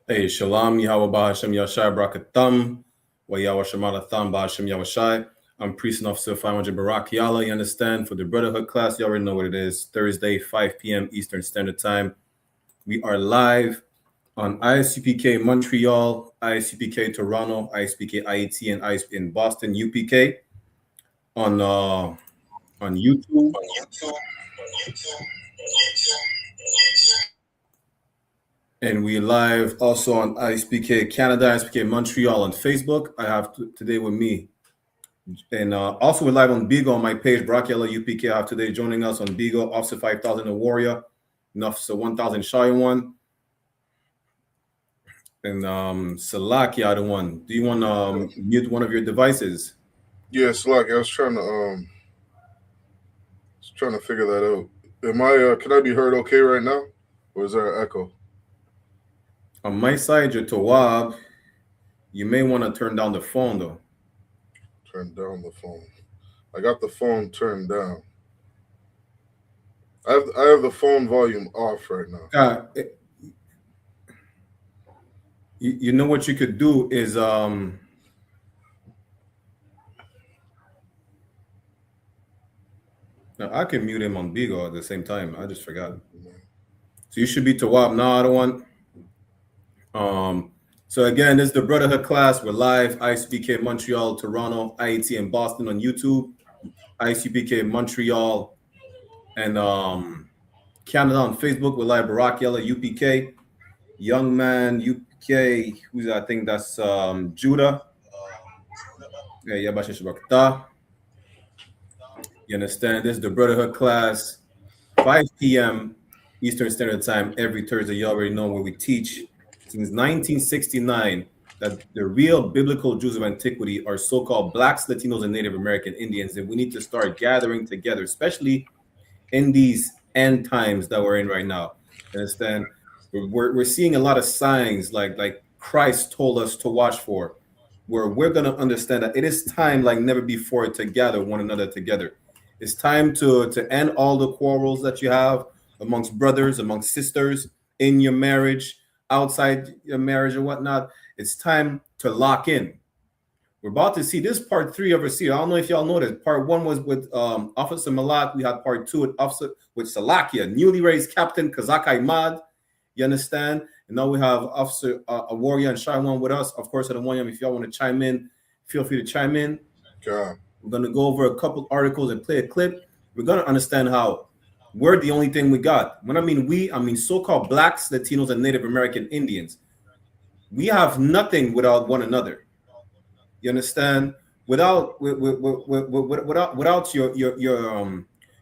Hey, Shalom, Yahweh Bahashem Yashai Brakatham, wa Yahweh Shemalatham Bahashem Yahweh. I'm Priest and Officer 500 Barak Yala. You understand? For the Brotherhood class, you already know what it is. Thursday, 5 p.m. Eastern Standard Time. We are live on I.S.U.P.K Montreal, I.S.U.P.K Toronto, I.S.U.P.K IET, and I.S.U.P.K in Boston, UPK on YouTube. And we live also on I.S.U.P.K Canada, I.S.U.P.K Montreal on Facebook. I have today with me. And also we're live on Bigo on my page, Brock Yellow UPK. I have today joining us on Bigo, Officer 5000 a Warrior, and Officer 1000 Shy One, and Salaki other one. Do you want to mute one of your devices? Yeah, Salaki, I was trying to figure that out. Am I can I be heard okay right now? Or is there an echo? On my side, your Tawab, you may want to turn down the phone though. Turn down the phone. I got the phone turned down. I have the phone volume off right now. You know what you could do is no, I can mute him on Bigo at the same time. I just forgot. So you should be Tawab now. I don't want. So again, this is the Brotherhood class. We're live, I.S.U.P.K Montreal, Toronto, IET, and Boston on YouTube, I.S.U.P.K Montreal, and Canada on Facebook. We're live, Barack Yella, UPK, Young Man, UPK, who's I think that's Judah. Yeah, you understand? This is the Brotherhood class, 5 p.m. Eastern Standard Time every Thursday. You already know where we teach since 1969 that the real biblical Jews of antiquity are so-called Blacks, Latinos, and Native American Indians, and we need to start gathering together, especially in these end times that we're in right now. You understand? We're seeing a lot of signs like Christ told us to watch for, where we're going to understand that it is time like never before to gather one another together. It's time to end all the quarrels that you have amongst brothers, amongst sisters, in your marriage, outside your marriage, and whatnot. It's time to lock in. We're about to see this part 3 of our series. I don't know if y'all noticed. Part 1 was with Officer Malak. We had part 2 with Salakia, newly raised Captain Kazak Imad. You understand? And now we have Officer a Warrior and Shaiwan with us. Of course, I don't want you. If y'all want to chime in, feel free to chime in. God. We're going to go over a couple articles and play a clip. We're going to understand how we're the only thing we got. When I mean we, I mean so-called Blacks, Latinos, and Native American Indians. We have nothing without one another. You understand? Without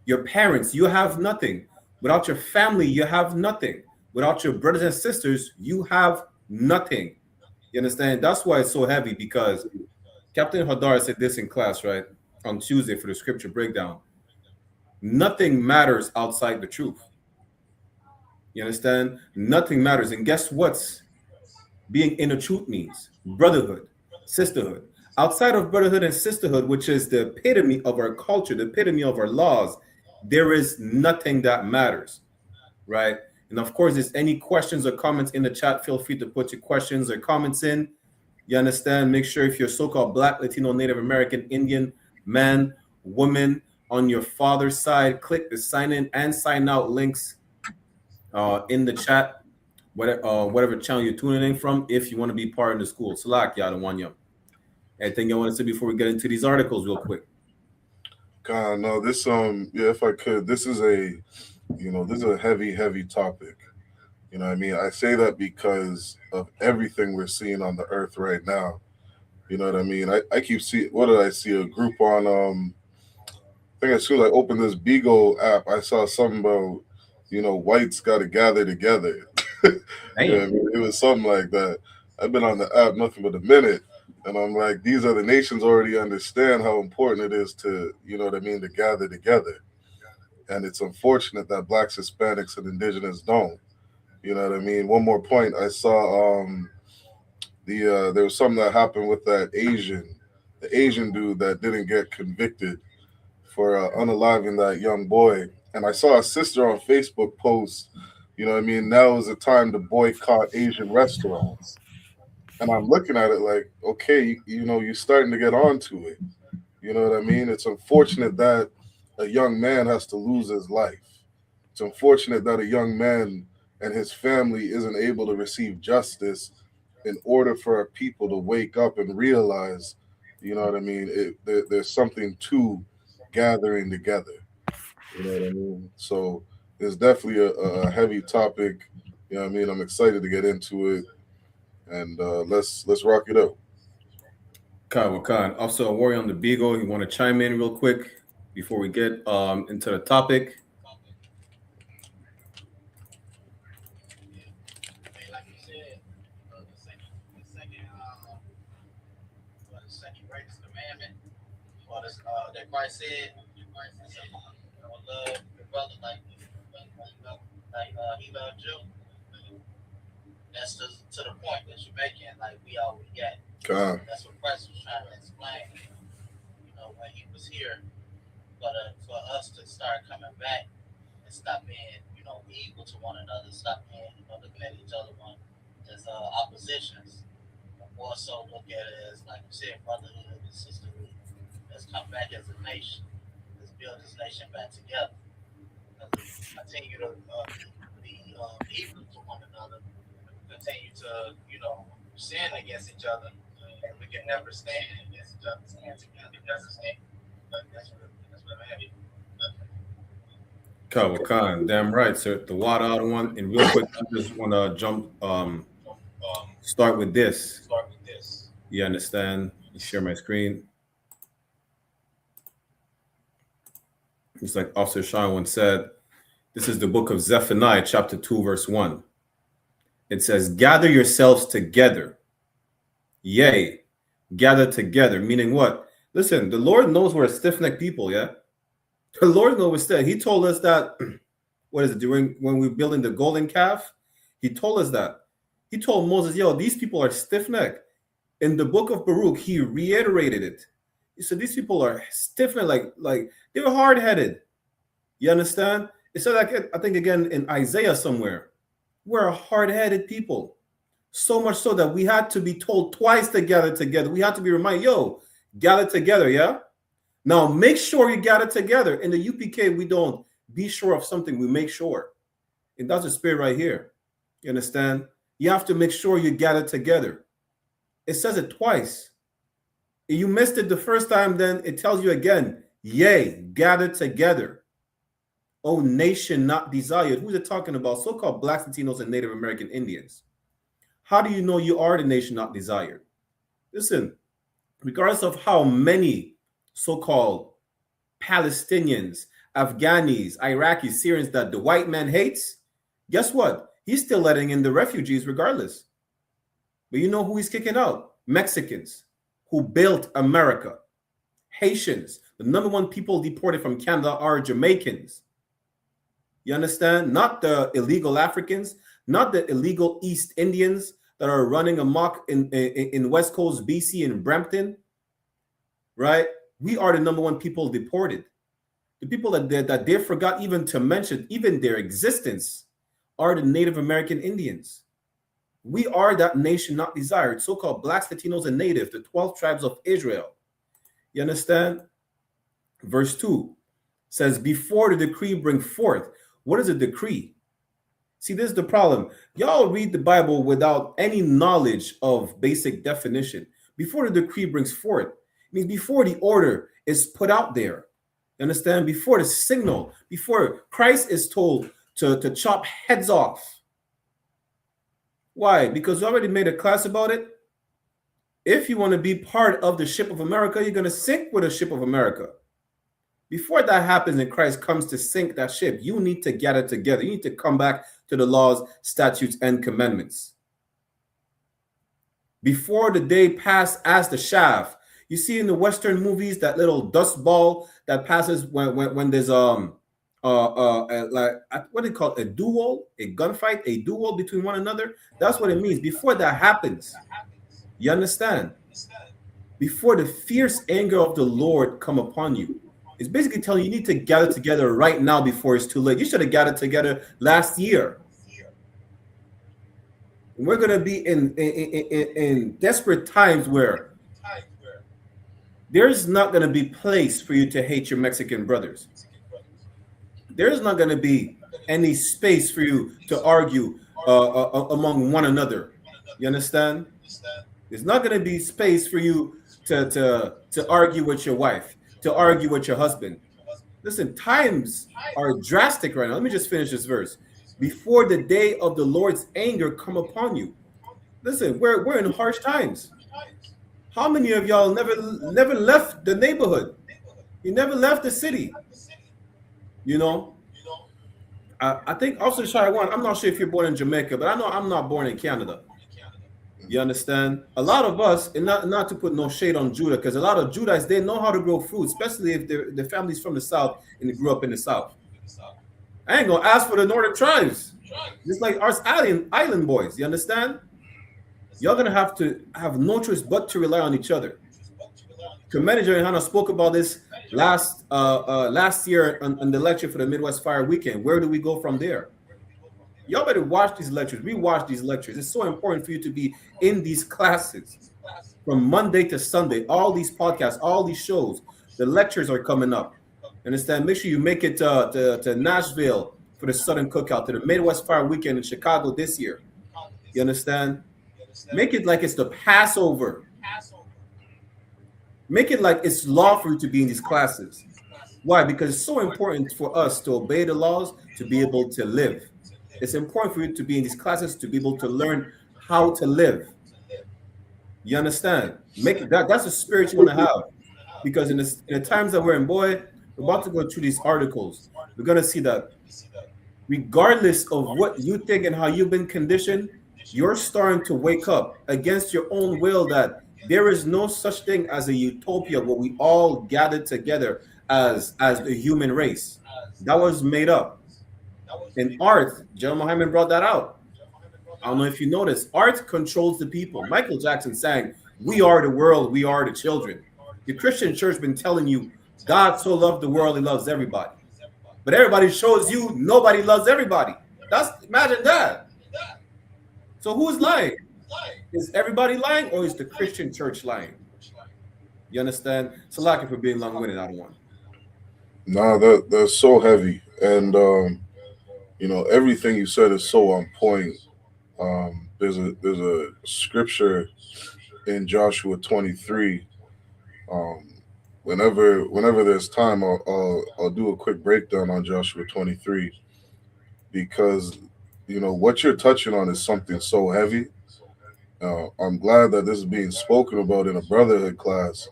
your parents, you have nothing. Without your family, you have nothing. Without your brothers and sisters, you have nothing. You understand? That's why it's so heavy, because Captain Hadar said this in class, right? On Tuesday for the scripture breakdown. Nothing matters outside the truth. You understand? Nothing matters. And guess what's being in the truth means? Brotherhood, sisterhood. Outside of brotherhood and sisterhood, which is the epitome of our culture, the epitome of our laws, there is nothing that matters, right? And of course, if there's any questions or comments in the chat, feel free to put your questions or comments in. You understand? Make sure if you're so-called Black, Latino, Native American, Indian, man, woman, on your father's side, click the sign in and sign out links in the chat. Whatever channel you're tuning in from, if you want to be part of the school. Salak, Yadawanya. Anything you want to say before we get into these articles real quick? God, no, this yeah, if I could, this is a heavy topic. You know what I mean? I say that because of everything we're seeing on the earth right now. You know what I mean? I keep seeing, what did I see? A group on I think as soon as I opened this Beagle app, I saw something about, whites got to gather together. You know what I mean? It was something like that. I've been on the app nothing but a minute, and I'm like, these other nations already understand how important it is to, you know what I mean, to gather together. And it's unfortunate that blacks, Hispanics, and indigenous don't. You know what I mean? One more point. I saw there was something that happened with the Asian dude that didn't get convicted for unaliving that young boy. And I saw a sister on Facebook post, You know what I mean? Now is the time to boycott Asian restaurants. And I'm looking at it like, okay, you know, you're starting to get onto it. You know what I mean? It's unfortunate that a young man has to lose his life. It's unfortunate that a young man and his family isn't able to receive justice in order for our people to wake up and realize, you know what I mean? There's something to gathering together. You know what I mean? So it's definitely a heavy topic. You know what I mean? I'm excited to get into it, and let's rock it up. Khan, Khan. Also, Warrior on the Beagle, you want to chime in real quick before we get into the topic? That Christ said, love your brother he loved you. That's to the point that you're making, like we already got. That's what Christ was trying to explain. You know, when he was here, for us to start coming back and stop being, you know, evil to one another, stop being, you know, looking at each other as oppositions. More so look at it as, like you said, brotherhood and sisterhood. Let's come back as a nation. Let's build this nation back together. Continue to be evil to one another. Continue to, you know, sin against each other. And we can never stand against each other. Stand together. Never stand. That's what I'm having. Khan, damn right, sir. The water out one. And real quick, I just want to start with this. You understand? Share my screen. It's like Officer Sean once said, this is the book of Zephaniah, chapter 2, verse 1. It says, gather yourselves together. Yea, gather together. Meaning what? Listen, the Lord knows we're a stiff-necked people, yeah? The Lord knows we're stiff. He told us that, what is it, during when we were building the golden calf? He told us that. He told Moses, yo, these people are stiff-necked. In the book of Baruch, he reiterated it. He said, these people are stiff-necked, like they're hard-headed. You understand? It said, like, I think again in Isaiah somewhere, we're a hard-headed people. So much so that we had to be told twice to gather together. We had to be reminded, yo, gather together, yeah? Now, make sure you gather together. In the UPK, we don't be sure of something. We make sure. And that's the spirit right here. You understand? You have to make sure you gather together. It says it twice. If you missed it the first time, then it tells you again, yea, gather together. Oh, nation not desired. Who's it talking about? So-called Blacks, Latinos, and Native American Indians. How do you know you are the nation not desired? Listen, regardless of how many so-called Palestinians, Afghanis, Iraqis, Syrians that the white man hates, guess what? He's still letting in the refugees regardless. But you know who he's kicking out? Mexicans who built America. Haitians. The number one people deported from Canada are Jamaicans. You understand? Not the illegal Africans, not the illegal East Indians that are running amok in West Coast, BC, and Brampton, right? We are the number one people deported. The people that they forgot even to mention, even their existence, are the Native American Indians. We are that nation not desired, so-called Blacks, Latinos, and Native, the 12 tribes of Israel. You understand? Verse 2 says, before the decree bring forth. What is a decree? See, this is the problem. Y'all read the Bible without any knowledge of basic definition. Before the decree brings forth, it means before the order is put out there. You understand? Before the signal, before Christ is told to chop heads off. Why? Because we already made a class about it. If you want to be part of the ship of America, you're going to sink with the ship of America. Before that happens and Christ comes to sink that ship, you need to gather together. You need to come back to the laws, statutes, and commandments. Before the day pass as the shaft. You see in the Western movies that little dust ball that passes when there's like what do you call it? A duel, a gunfight, a duel between one another. That's what it means. Before that happens, you understand? Before the fierce anger of the Lord come upon you. It's basically telling you need to gather together right now before it's too late. You should have gathered together last year. we're going to be in desperate times where there's not going to be place for you to hate your Mexican brothers. There's not going to be any space for you to argue among one another. You understand? There's not going to be space for you to argue with your wife, to argue with your husband. Listen, times are drastic right now. Let me just finish this verse. Before the day of the Lord's anger come upon you. Listen, we're in harsh times. How many of y'all never left the neighborhood? You never left the city. You know, I think also Shaiwan, I'm not sure if you're born in Jamaica, but I know I'm not born in Canada. You understand? A lot of us, and not to put no shade on Judah, because a lot of Judites, they know how to grow food, especially if their family's from the South and they grew up in the South. I ain't gonna ask for the northern tribes. Just like us island boys, you understand? You're gonna have to have no choice but to rely on each other. Manager and Hannah spoke about this last year on the lecture for the Midwest Fire Weekend. Where do we go from there? Y'all better watch these lectures. We watch these lectures. It's so important for you to be in these classes from Monday to Sunday. All these podcasts, all these shows, the lectures are coming up. Understand? Make sure you make it to Nashville for the Southern Cookout, to the Midwest Fire Weekend in Chicago this year. You understand? Make it like it's the Passover. Make it like it's law for you to be in these classes. Why? Because it's so important for us to obey the laws, to be able to live. It's important for you to be in these classes, to be able to learn how to live. You understand? Make that's the spirit you want to have. Because in the times that we're in, boy, we're about to go through these articles. We're going to see that regardless of what you think and how you've been conditioned, you're starting to wake up against your own will that there is no such thing as a utopia where we all gather together as the human race. That was made up. In art, John Muhammad brought that out. I don't know if you noticed, art controls the people. Michael Jackson sang, "We are the world, we are the children." The Christian church been telling you, God so loved the world, he loves everybody. But everybody shows you nobody loves everybody. Imagine that. So who's lying? Is everybody lying, or is the Christian church lying? You understand? Salaki for being long-winded, I don't want. Nah, that's so heavy. And everything you said is so on point. There's a scripture in Joshua 23. Whenever there's time, I'll do a quick breakdown on Joshua 23, because what you're touching on is something so heavy. I'm glad that this is being spoken about in a brotherhood class,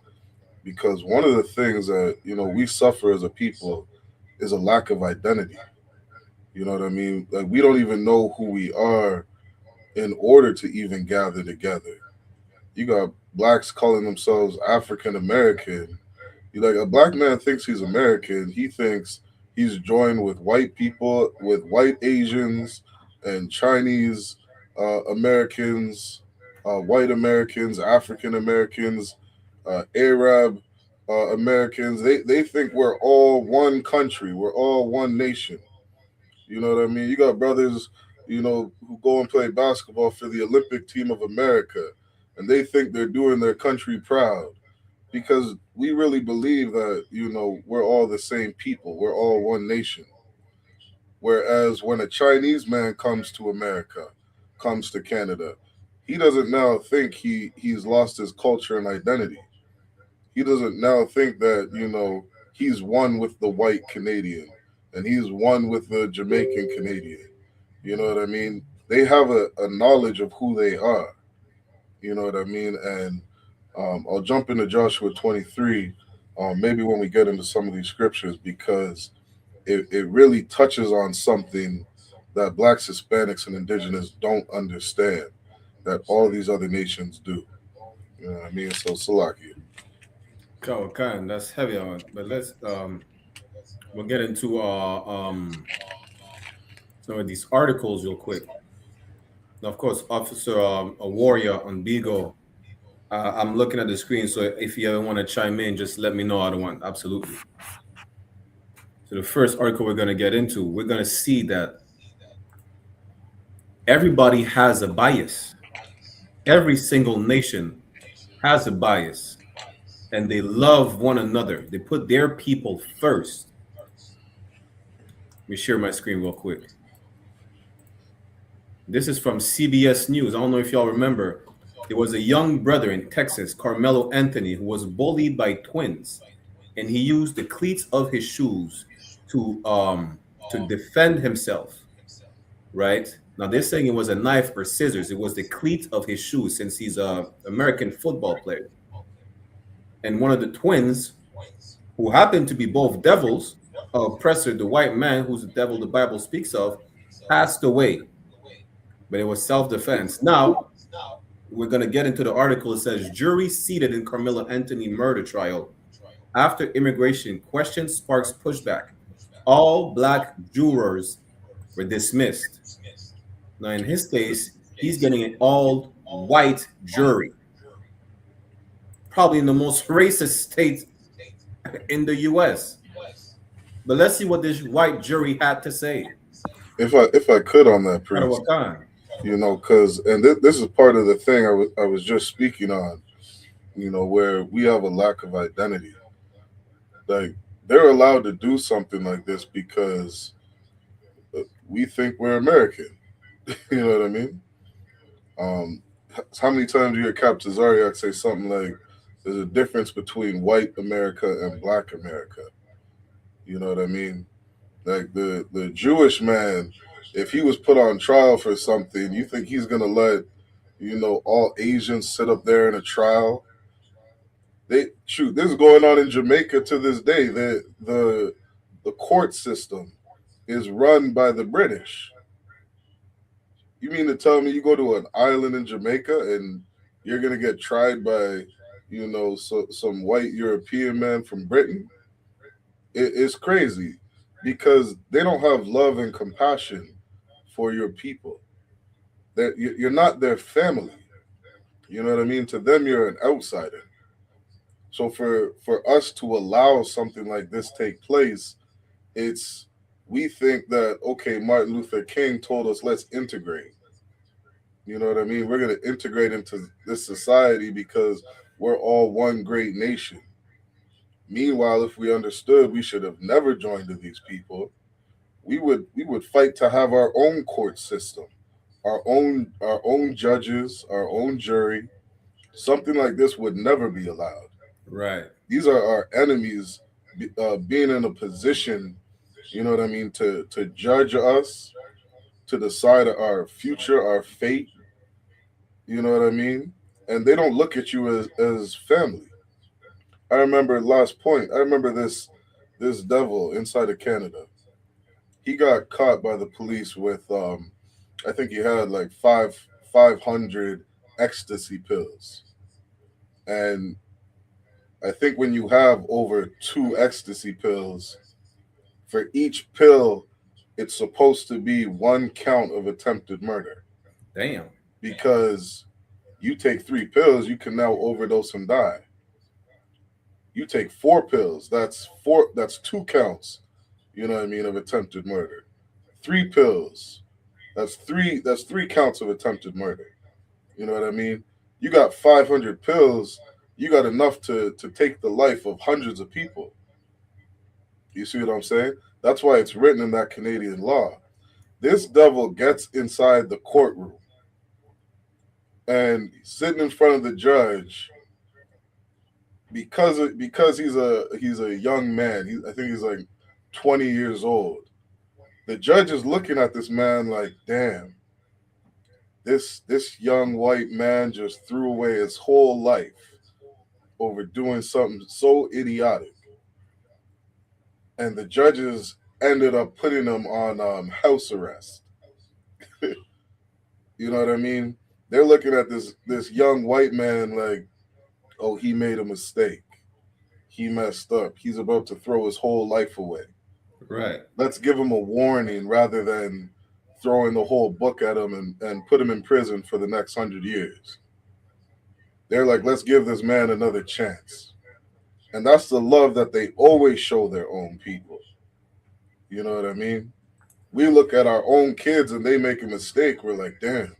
because one of the things that we suffer as a people is a lack of identity. You know what I mean? Like, we don't even know who we are in order to even gather together. You got blacks calling themselves African American. A black man thinks he's American. He thinks he's joined with white people, with white Asians and Chinese Americans, white Americans, African Americans, Arab Americans. They think we're all one country. We're all one nation. You know what I mean? You got brothers, who go and play basketball for the Olympic team of America, and they think they're doing their country proud, because we really believe that, we're all the same people. We're all one nation. Whereas when a Chinese man comes to America, comes to Canada, he doesn't now think he's lost his culture and identity. He doesn't now think that, he's one with the white Canadian and he's one with the Jamaican Canadian. You know what I mean? They have a knowledge of who they are. You know what I mean? And I'll jump into Joshua 23, maybe when we get into some of these scriptures, because it really touches on something that blacks, Hispanics, and indigenous don't understand, that all these other nations do. You know what I mean? So, Salaki. Okay, that's heavy on. But let's we'll get into some of these articles real quick. Now, of course, Officer a Warrior on Beagle. I'm looking at the screen, so if you ever want to chime in, just let me know. I don't want absolutely. So the first article we're going to get into, we're going to see that Everybody has a bias. Every single nation has a bias, and they love one another. They put their people first. Let me share my screen real quick. This is from CBS News. I don't know if y'all remember. There was a young brother in Texas, Carmelo Anthony, who was bullied by twins, and he used the cleats of his shoes to defend himself. Right now, they're saying it was a knife or scissors. It was the cleats of his shoes, since he's a American football player. And one of the twins, who happened to be both devils, oppressor, the white man, who's the devil the Bible speaks of, passed away, but it was self-defense. Now, we're going to get into the article. It says, jury seated in Carmelo Anthony murder trial after immigration question sparks pushback. All black jurors were dismissed. Now, in his case, he's getting an all white jury, probably in the most racist state in the US. But let's see what this white jury had to say. If I could on that, priest, because this is part of the thing I was just speaking on, where we have a lack of identity. Like, they're allowed to do something like this because we think we're American. You know what I mean? How many times do you hear Cap Tazariak say something like, there's a difference between white America and black America? You know what I mean? Like, the Jewish man, if he was put on trial for something, you think he's going to let, all Asians sit up there in a trial? This is going on in Jamaica to this day. The court system is run by the British. You mean to tell me you go to an island in Jamaica and you're going to get tried by, some white European man from Britain? It's crazy, because they don't have love and compassion for your people. That you're not their family. You know what I mean? To them, you're an outsider. So for us to allow something like this take place, we think that, okay, Martin Luther King told us, let's integrate. You know what I mean? We're going to integrate into this society because we're all one great nation. Meanwhile, if we understood we should have never joined these people, we would fight to have our own court system, our own judges, our own jury. Something like this would never be allowed. Right. These are our enemies being in a position, you know what I mean, to judge us, to decide our future, our fate. You know what I mean? And they don't look at you as family. I remember this devil inside of Canada. He got caught by the police with I think he had like 500 ecstasy pills. And I think when you have over 2 ecstasy pills, for each pill, it's supposed to be 1 count of attempted murder. Damn. Because you take 3 pills, you can now overdose and die. You take 4 pills, that's 2 counts, you know what I mean, of attempted murder. 3 pills, that's 3 counts of attempted murder. You know what I mean? You got 500 pills, you got enough to take the life of hundreds of people. You see what I'm saying? That's why it's written in that Canadian law. This devil gets inside the courtroom and sitting in front of the judge, because he's a young man. I think he's like 20 years old. The judge is looking at this man like, damn, this young white man just threw away his whole life over doing something so idiotic. And the judges ended up putting him on house arrest. You know what I mean? They're looking at this young white man like, oh, he made a mistake. He messed up. He's about to throw his whole life away. Right. Let's give him a warning rather than throwing the whole book at him and put him in prison for the next 100 years. They're like, let's give this man another chance. And that's the love that they always show their own people. You know what I mean? we look at our own kids and they make a mistake, we're like, damn,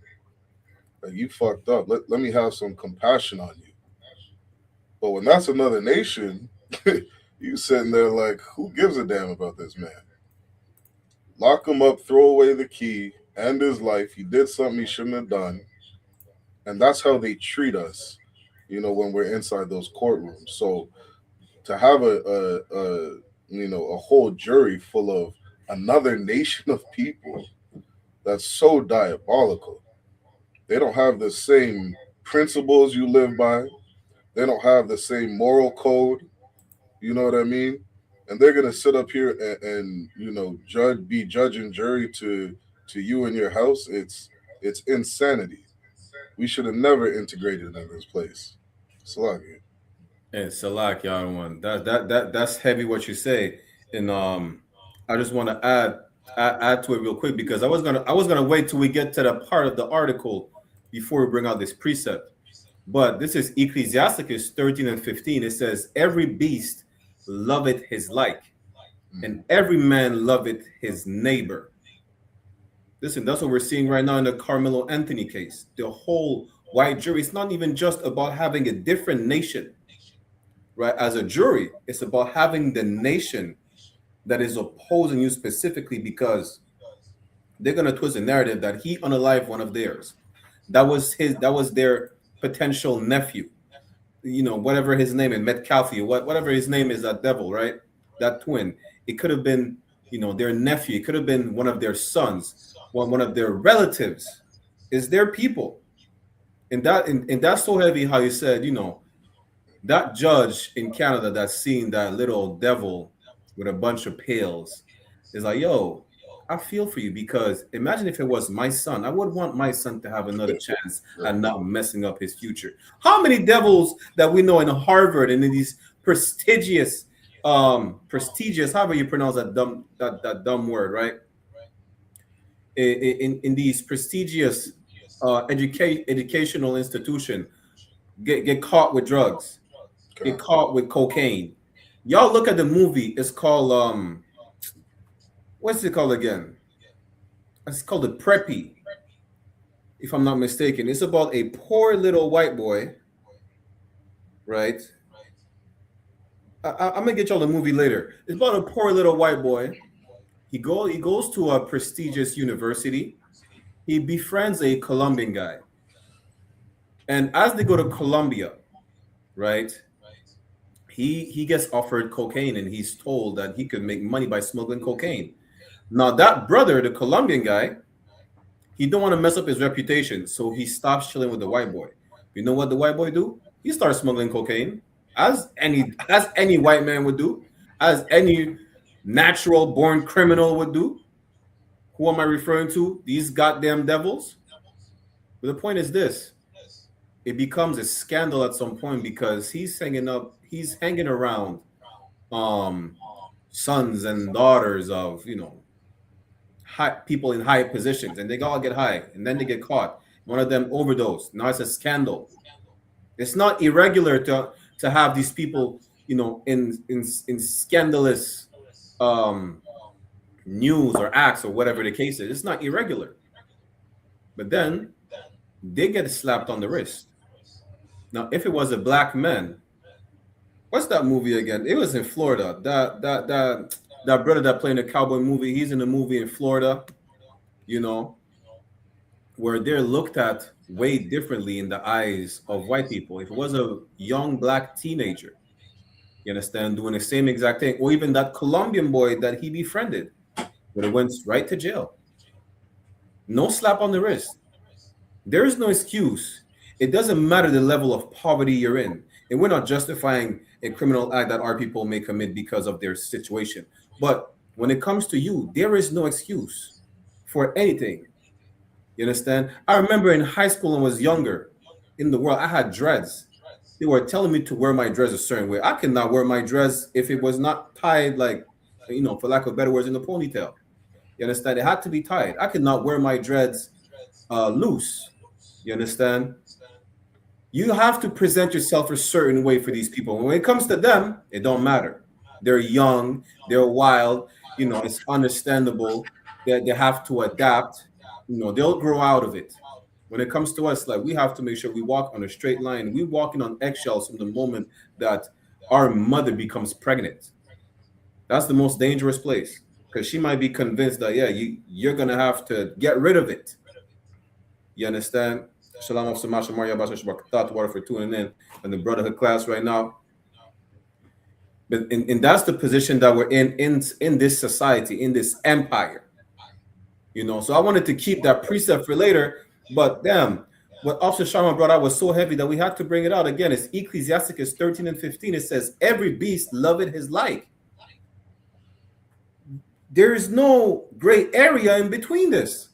like you fucked up. Let me have some compassion on you. But when that's another nation, you sitting there like, who gives a damn about this man? Lock him up, throw away the key, end his life. He did something he shouldn't have done. And that's how they treat us, when we're inside those courtrooms. So to have a whole jury full of another nation of people, that's so diabolical. They don't have the same principles you live by. They don't have the same moral code. You know what I mean? And they're gonna sit up here and be judge and jury to you in your house. It's insanity. We should have never integrated in this place. Salaki. And Salak, y'all one. That's heavy what you say. And I just want to add to it real quick because I was gonna wait till we get to the part of the article before we bring out this precept. But this is Ecclesiasticus 13 and 15. It says, every beast loveth his like, and every man loveth his neighbor. Listen, that's what we're seeing right now in the Carmelo Anthony case. The whole white jury, it's not even just about having a different nation, right? As a jury, it's about having the nation that is opposing you specifically because they're going to twist the narrative that he unalived one of theirs. That was their potential nephew, whatever his name is, Metcalfe, whatever his name is, that devil, right? That twin. It could have been, their nephew. It could have been one of their sons, one of their relatives. Is their people. And that's so heavy how you said, that judge in Canada that's seeing that little devil with a bunch of pails is like, yo, I feel for you because imagine if it was my son. I would want my son to have another chance at not messing up his future. How many devils that we know in Harvard and in these prestigious, however you pronounce that dumb word, right? In these prestigious educational institution get caught with drugs, get caught with cocaine. Y'all look at the movie. It's called what's it called again? It's called The Preppy, if I'm not mistaken. It's about a poor little white boy, right? I'm gonna get y'all the movie later. It's about a poor little white boy. He goes to a prestigious university. He befriends a Colombian guy, and as they go to Colombia, right? He gets offered cocaine, and he's told that he could make money by smuggling cocaine. Now that brother, the Colombian guy, he don't want to mess up his reputation, so he stops chilling with the white boy. You know what the white boy do? He starts smuggling cocaine, as any white man would do, as any natural born criminal would do. Who am I referring to? These goddamn devils. But the point is this: it becomes a scandal at some point because he's hanging around sons and daughters of people in high positions, and they all get high, and then they get caught. One of them overdosed. Now it's a scandal. It's not irregular to have these people, in scandalous news or acts or whatever the case is. It's not irregular. But then they get slapped on the wrist. Now, if it was a black man, what's that movie again? It was in Florida. That brother that played in a cowboy movie, he's in a movie in Florida, where they're looked at way differently in the eyes of white people. If it was a young black teenager, you understand, doing the same exact thing, or even that Colombian boy that he befriended, but it went right to jail. No slap on the wrist. There is no excuse. It doesn't matter the level of poverty you're in. And we're not justifying a criminal act that our people may commit because of their situation. But when it comes to you, there is no excuse for anything. You understand? I remember in high school when I was younger in the world, I had dreads. They were telling me to wear my dress a certain way. I could not wear my dress if it was not tied, like, for lack of better words, in the ponytail. You understand? It had to be tied. I could not wear my dreads loose. You understand? You have to present yourself a certain way for these people. When it comes to them, it don't matter. They're young, they're wild, it's understandable. they have to adapt. They'll grow out of it. When it comes to us, like, we have to make sure we walk on a straight line. We're walking on eggshells from the moment that our mother becomes pregnant. That's the most dangerous place, because she might be convinced that, yeah, you're gonna have to get rid of it. You understand? Shalom of Samasha Maria Basha Shabbat water for tuning in the Brotherhood class right now. But and that's the position that we're in this society, in this empire. So I wanted to keep that precept for later, but damn, what Officer Sharma brought out was so heavy that we had to bring it out again. It's Ecclesiasticus 13 and 15. It says, every beast loveth his like. There is no gray area in between this.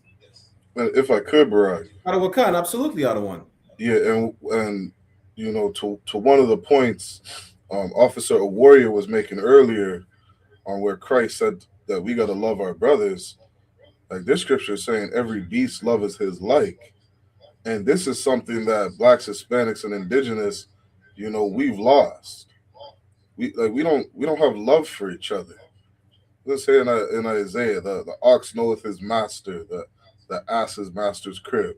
If I could, Baraj. Out of what kind? Absolutely out of one. Yeah, and to one of the points Officer a warrior was making earlier, on where Christ said that we got to love our brothers. Like, this scripture is saying every beast loveth his like. And this is something that blacks, Hispanics, and indigenous, we've lost. We don't have love for each other. Let's say in Isaiah, the ox knoweth his master, the ass his master's crib.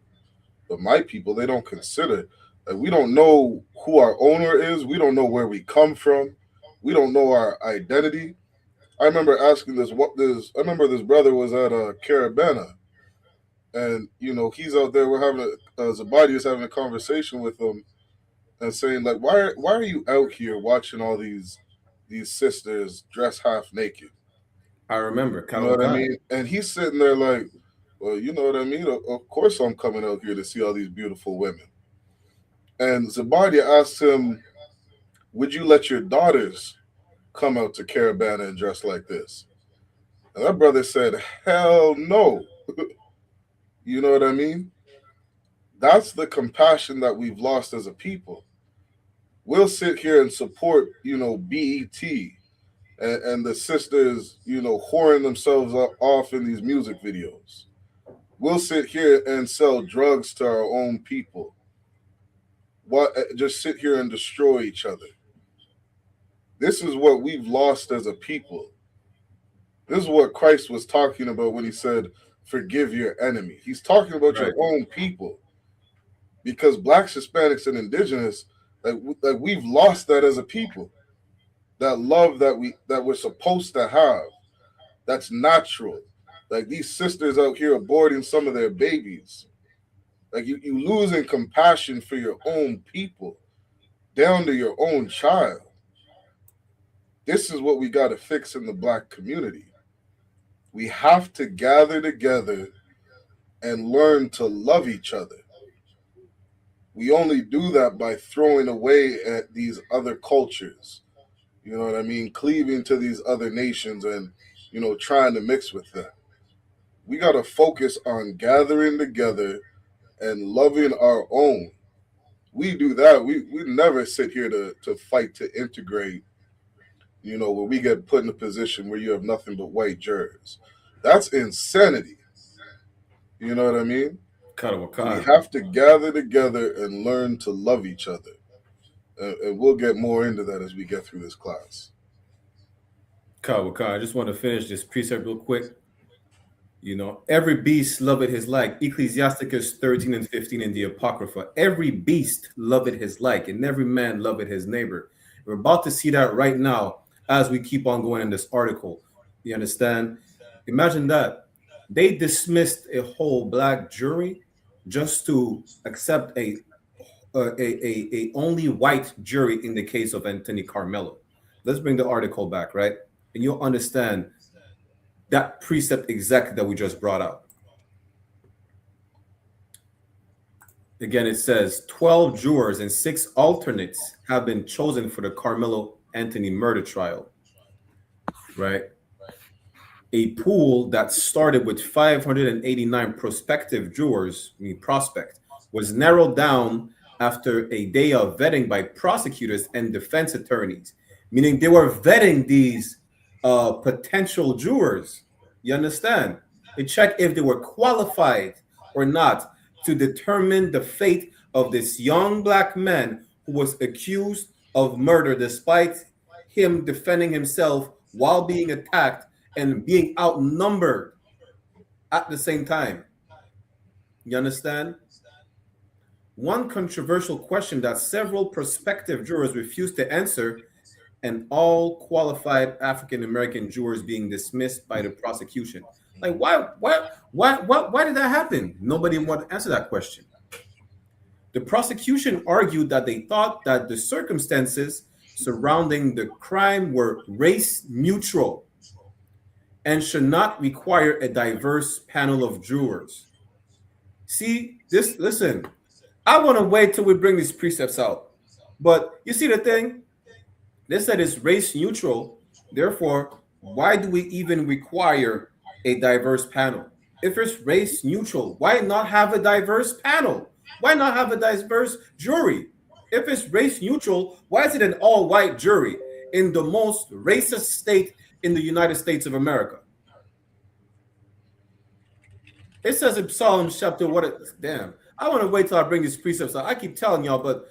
But my people, they don't consider. Like, we don't know who our owner is. We don't know where we come from. We don't know our identity. I remember asking this. I remember this brother was at Caravana, and he's out there. We're having Zabadi is having a conversation with him, and saying, like, why are you out here watching all these sisters dressed half naked? I remember. You know what I mean? And he's sitting there like, well, you know what I mean? Of course I'm coming out here to see all these beautiful women. And Zabadi asked him, would you let your daughters come out to Caravana and dress like this? And that brother said, hell no. You know what I mean? That's the compassion that we've lost as a people. We'll sit here and support, BET and the sisters, whoring themselves off in these music videos. We'll sit here and sell drugs to our own people. Just sit here and destroy each other. This is what we've lost as a people. This is what Christ was talking about when he said, forgive your enemy. He's talking about your own people. Because blacks, Hispanics, and indigenous, like we've lost that as a people. That love that we're supposed to have. That's natural. Like, these sisters out here aborting some of their babies. Like, you losing compassion for your own people, down to your own child. This is what we got to fix in the black community. We have to gather together and learn to love each other. We only do that by throwing away at these other cultures. You know what I mean? Cleaving to these other nations and, trying to mix with them. We got to focus on gathering together and loving our own. We do that. We never sit here to fight to integrate, when we get put in a position where you have nothing but white jurors. That's insanity. You know what I mean? We have to gather together and learn to love each other. And we'll get more into that as we get through this class. I just want to finish this precept real quick. Every beast loveth his like. Ecclesiasticus 13 and 15 in the Apocrypha. Every beast loveth his like, and every man loveth his neighbor. We're about to see that right now as we keep on going in this article. You understand? Imagine that. They dismissed a whole black jury just to accept a only white jury in the case of Anthony Carmelo. Let's bring the article back, right? And you'll understand that precept exactly that we just brought out. Again, it says 12 jurors and 6 alternates have been chosen for the Carmelo Anthony murder trial, right? A pool that started with 589 prospective jurors, prospect, was narrowed down after a day of vetting by prosecutors and defense attorneys, meaning they were vetting these potential jurors. You understand? They check if they were qualified or not to determine the fate of this young black man who was accused of murder despite him defending himself while being attacked and being outnumbered. at the same time. You understand? One controversial question that several prospective jurors refused to answer, and all qualified African American jurors being dismissed by the prosecution. Like, why did that happen? Nobody wanted to answer that question. The prosecution argued that they thought that the circumstances surrounding the crime were race neutral and should not require a diverse panel of jurors. See, listen, I want to wait till we bring these precepts out. But you see the thing? They said it's race neutral. Therefore, why do we even require a diverse panel? If it's race neutral, why not have a diverse panel? Why not have a diverse jury? If it's race neutral, why is it an all-white jury in the most racist state in the United States of America? It says in Psalm chapter damn. I want to wait till I bring these precepts out. I keep telling y'all, but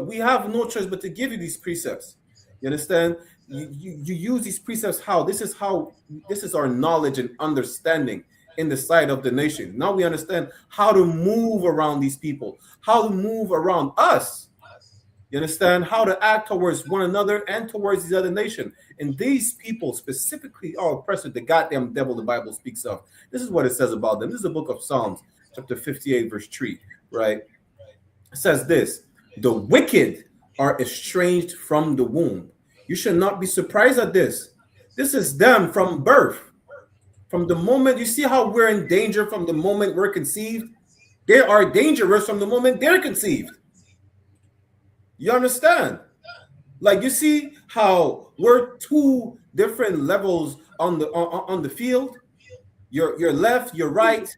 we have no choice but to give you these precepts. You understand? You use these precepts how? This is our knowledge and understanding in the sight of the nation. Now we understand how to move around these people, how to move around us. You understand? How to act towards one another and towards the other nation. And these people specifically are oppressed with the goddamn devil the Bible speaks of. This is what it says about them. This is the book of Psalms, chapter 58, verse 3, right? It says this: the wicked are estranged from the womb. You should not be surprised at this. This is them from birth. From the moment, you see how we're in danger from the moment we're conceived? They are dangerous from the moment they're conceived. You understand? Like, you see how we're two different levels on the field? You're left, you're right.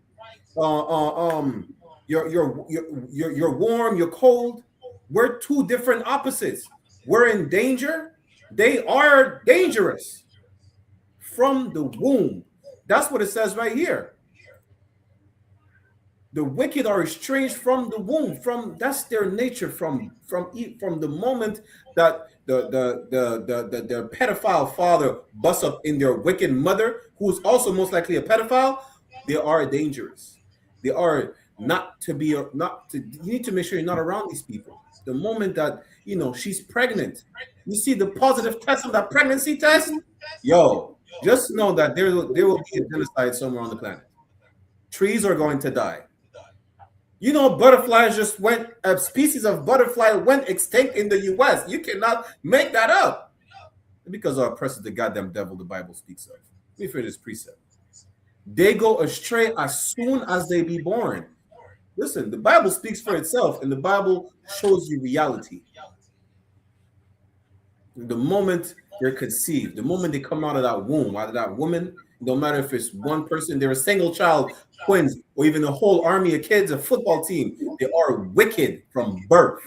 You're warm, you're cold. We're two different opposites. We're in danger. They are dangerous from the womb. That's what it says right here. The wicked are estranged from the womb. That's their nature. From the moment that the pedophile father busts up in their wicked mother, who's also most likely a pedophile, they are dangerous. They are not to be not to. You need to make sure you're not around these people. The moment that she's pregnant, you see the positive test of that pregnancy test. Yo, just know that there will be a genocide somewhere on the planet. Trees are going to die. Butterflies just went. A species of butterfly went extinct in the U.S. You cannot make that up because our oppressor, the goddamn devil, the Bible speaks of. Let me finish this precept. They go astray as soon as they be born. Listen, the Bible speaks for itself, and the Bible shows you reality. The moment they're conceived, the moment they come out of that womb, out of that woman, no matter if it's one person, they're a single child, twins, or even a whole army of kids, a football team, they are wicked from birth.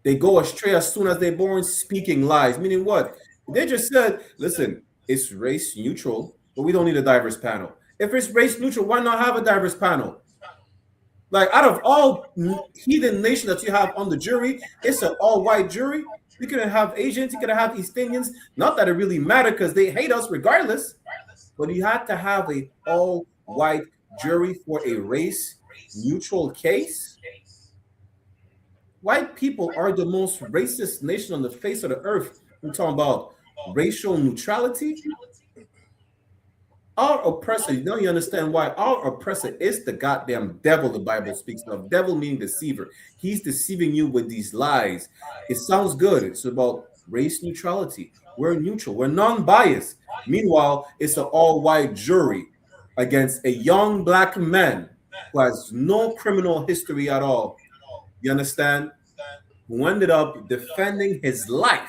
They go astray as soon as they're born, speaking lies. Meaning what? They just said, listen, it's race neutral, but we don't need a diverse panel. If it's race neutral, why not have a diverse panel? Like, out of all heathen nations that you have on the jury, it's an all-white jury. You could have Asians, you could have East Indians. Not that it really mattered because they hate us regardless. But you had to have an all-white jury for a race-neutral case. White people are the most racist nation on the face of the earth. We're talking about racial neutrality. Our oppressor, you understand why? Our oppressor is the goddamn devil the Bible speaks of. Devil meaning deceiver. He's deceiving you with these lies. It sounds good. It's about race neutrality. We're neutral. We're non-biased. Meanwhile, it's an all-white jury against a young black man who has no criminal history at all. You understand? Who ended up defending his life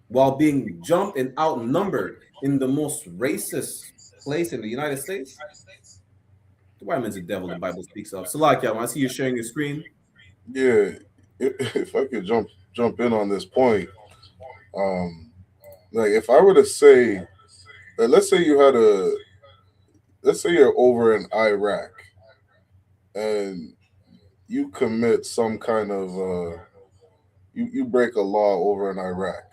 while being jumped and outnumbered in the most racist place in the United States. The white man's the devil the Bible speaks of. Salakia, I see you sharing your screen. Yeah, if I could jump in on this point, like if I were to say, let's say you're over in Iraq and you commit some kind of you break a law over in Iraq.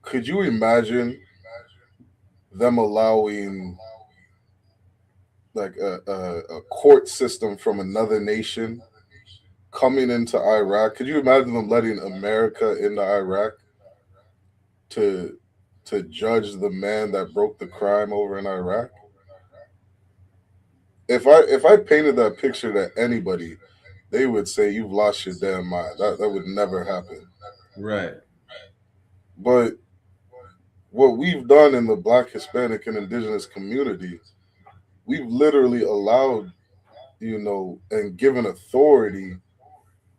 Could you imagine them allowing like a court system from another nation coming into Iraq. Could you imagine them letting America into Iraq to judge the man that broke the crime over in Iraq? If I painted that picture to anybody, they would say you've lost your damn mind. That would never happen. Right. But what we've done in the Black, Hispanic, and Indigenous community, we've literally allowed, and given authority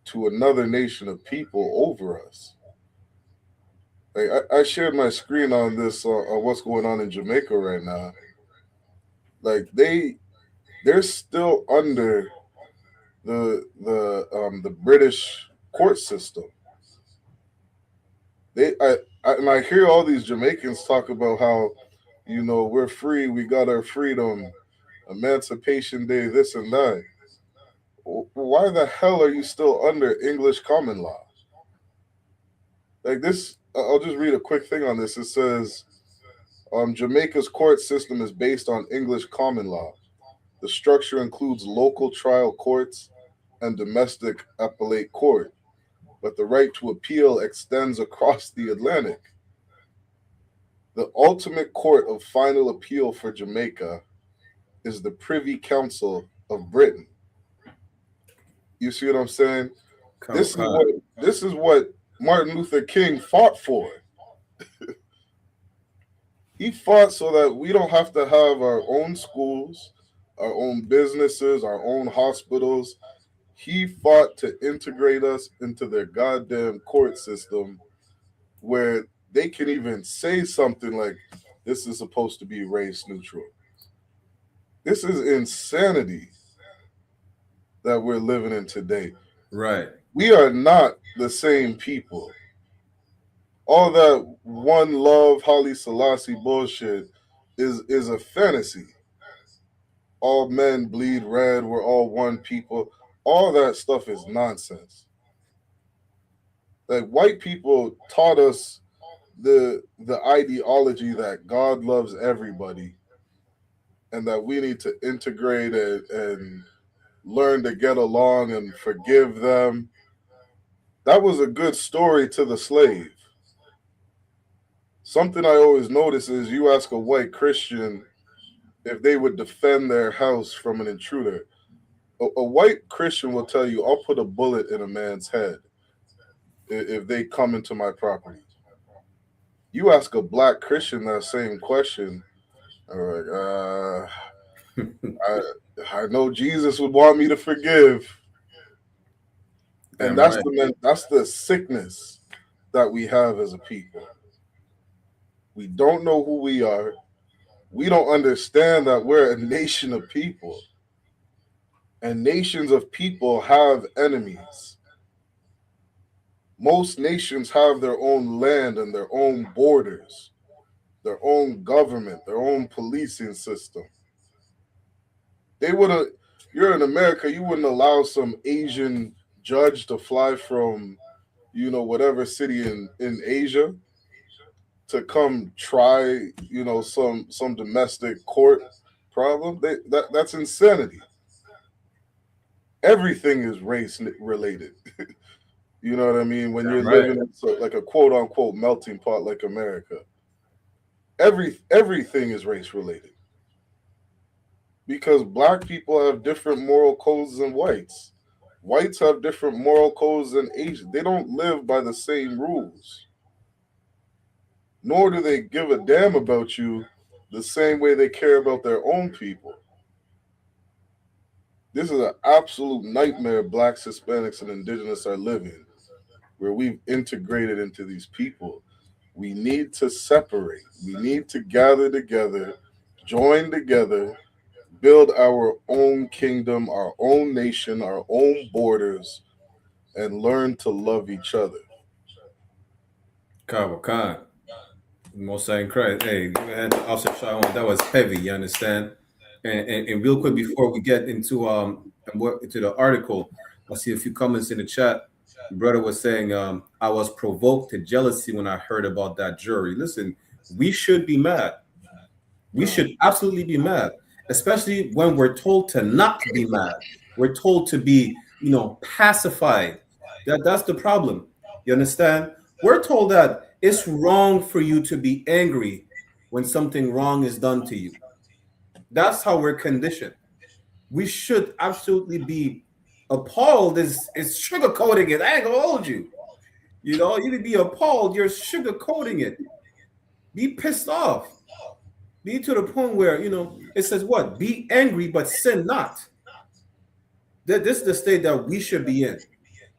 to another nation of people over us. Like I shared my screen on this on what's going on in Jamaica right now. Like they're still under the British court system. I hear all these Jamaicans talk about how, we're free, we got our freedom, Emancipation Day, this and that. Why the hell are you still under English common law? Like this, I'll just read a quick thing on this. It says, Jamaica's court system is based on English common law. The structure includes local trial courts and domestic appellate court, but the right to appeal extends across the Atlantic. The ultimate court of final appeal for Jamaica is the Privy Council of Britain. You see what I'm saying? This is what Martin Luther King fought for. He fought so that we don't have to have our own schools, our own businesses, our own hospitals. He fought to integrate us into their goddamn court system where they can even say something like, this is supposed to be race neutral. This is insanity that we're living in today. Right. We are not the same people. All that one love, Haile Selassie bullshit is a fantasy. All men bleed red, we're all one people. All that stuff is nonsense. Like white people taught us the ideology that God loves everybody and that we need to integrate it and learn to get along and forgive them. That was a good story to the slave. Something I always notice is you ask a white Christian if they would defend their house from an intruder. A white Christian will tell you, I'll put a bullet in a man's head if they come into my property. You ask a black Christian that same question, they're like, I know Jesus would want me to forgive. And that's right. That's the sickness that we have as a people. We don't know who we are. We don't understand that we're a nation of people. And nations of people have enemies. Most nations have their own land and their own borders, their own government, their own policing system. You're in America, you wouldn't allow some Asian judge to fly from, whatever city in Asia to come try, some domestic court problem. That's insanity. Everything is race related. You know what I mean? When you're living in like a quote unquote melting pot like America, everything is race related. Because black people have different moral codes than whites. Whites have different moral codes than Asians. They don't live by the same rules. Nor do they give a damn about you the same way they care about their own people. This is an absolute nightmare blacks, Hispanics, and indigenous are living, where we've integrated into these people. We need to separate. We need to gather together, join together, build our own kingdom, our own nation, our own borders, and learn to love each other. Khan. Most in Christ. Hey, Officer Shawn, that was heavy, you understand? And real quick before we get into the article, I see a few comments in the chat. Brother was saying, I was provoked to jealousy when I heard about that jury. Listen, we should be mad. We should absolutely be mad, especially when we're told to not be mad. We're told to be, pacified. That's the problem. You understand? We're told that it's wrong for you to be angry when something wrong is done to you. That's how we're conditioned. We should absolutely be appalled. Is sugarcoating it. I ain't gonna hold you. You can be appalled. You're sugarcoating it. Be pissed off. Be to the point where it says what? Be angry, but sin not. This is the state that we should be in.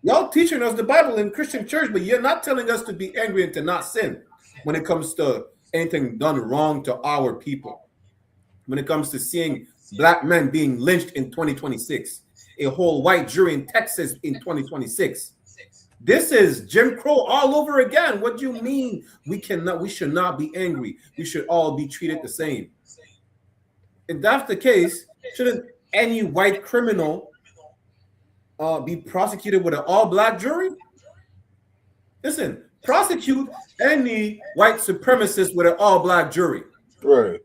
Y'all teaching us the Bible in Christian church, but you're not telling us to be angry and to not sin when it comes to anything done wrong to our people. When it comes to seeing black men being lynched in 2026, a whole white jury in Texas in 2026. This is Jim Crow all over again. What do you mean we should not be angry? We should all be treated the same. If that's the case, shouldn't any white criminal be prosecuted with an all-black jury? Listen, prosecute any white supremacist with an all-black jury. Right.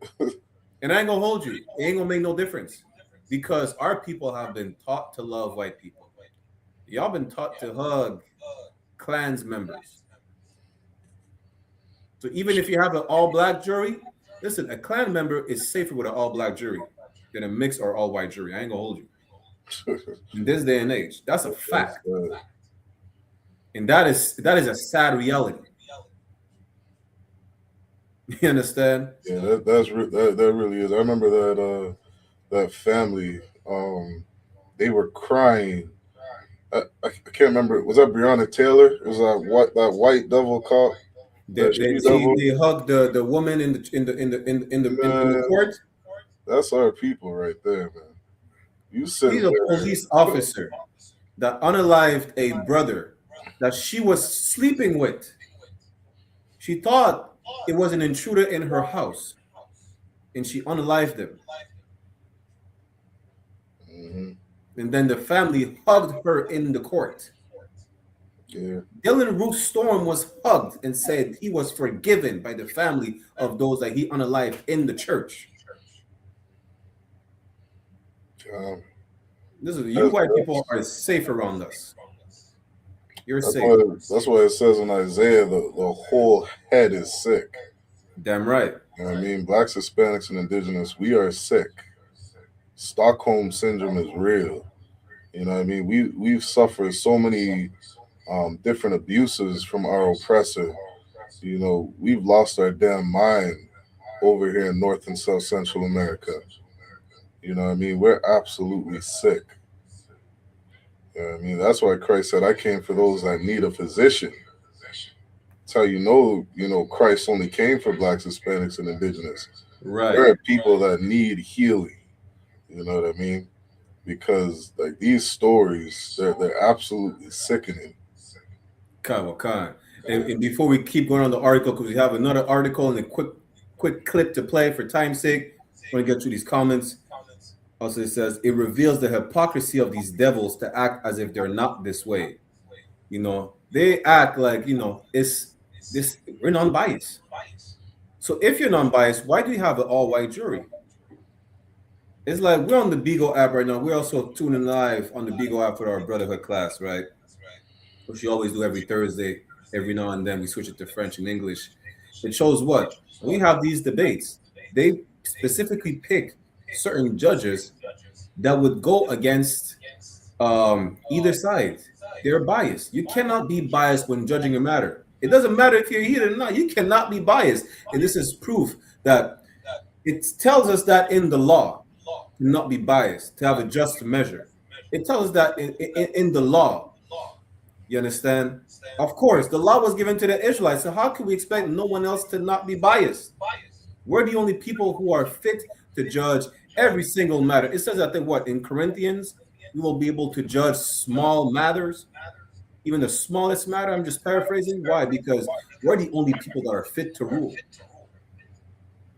And I ain't gonna hold you. It ain't gonna make no difference because our people have been taught to love white people. Y'all been taught to hug Klans members. So even if you have an all-black jury, listen, a Klan member is safer with an all-black jury than a mixed or all-white jury. I ain't gonna hold you. In this day and age, that's a fact, and that is a sad reality. You understand? Yeah, that really is. I remember that family. They were crying. I can't remember. Was that Breonna Taylor? It was that white devil cop. They hugged the woman in the court. That's our people right there, man. He's a police officer that unalived a brother that she was sleeping with. She thought it was an intruder in her house, and she unalived him. Mm-hmm. And then the family hugged her in the court. Yeah. Dylan Ruth Storm was hugged and said he was forgiven by the family of those that he unalived in the church. You white people are safe around us. You're safe. That's why it says in Isaiah the whole head is sick. Damn right. You know what I mean? Blacks, Hispanics, and indigenous, we are sick. Stockholm syndrome is real. You know what I mean? We've suffered so many different abuses from our oppressor. You know, we've lost our damn mind over here in North and South Central America. You know what I mean? We're absolutely sick. You know what I mean? That's why Christ said, I came for those that need a physician. That's how you know, Christ only came for blacks, Hispanics, and indigenous. Right. There are people that need healing. You know what I mean? Because like these stories, they're absolutely sickening. And before we keep going on the article, because we have another article and a quick clip to play for time's sake, I want to get through these comments. Also, it says it reveals the hypocrisy of these devils to act as if they're not this way. You know, they act like it's this. We're non-biased. So if you're non-biased, why do you have an all-white jury? It's like we're on the Beagle app right now. We're also tuning live on the Beagle app for our Brotherhood class, right? Which we always do every Thursday. Every now and then we switch it to French and English. It shows what? When we have these debates, they specifically pick certain judges that would go against either side. They're biased. You cannot be biased when judging a matter. It doesn't matter if you're here or not. You cannot be biased. And this is proof that it tells us that in the law, to not be biased, to have a just measure. It tells us that in the law. You understand? Of course, the law was given to the Israelites. So how can we expect no one else to not be biased? We're the only people who are fit to judge every single matter. It says that in Corinthians, we will be able to judge small matters, even the smallest matter. I'm just paraphrasing. Why? Because we're the only people that are fit to rule.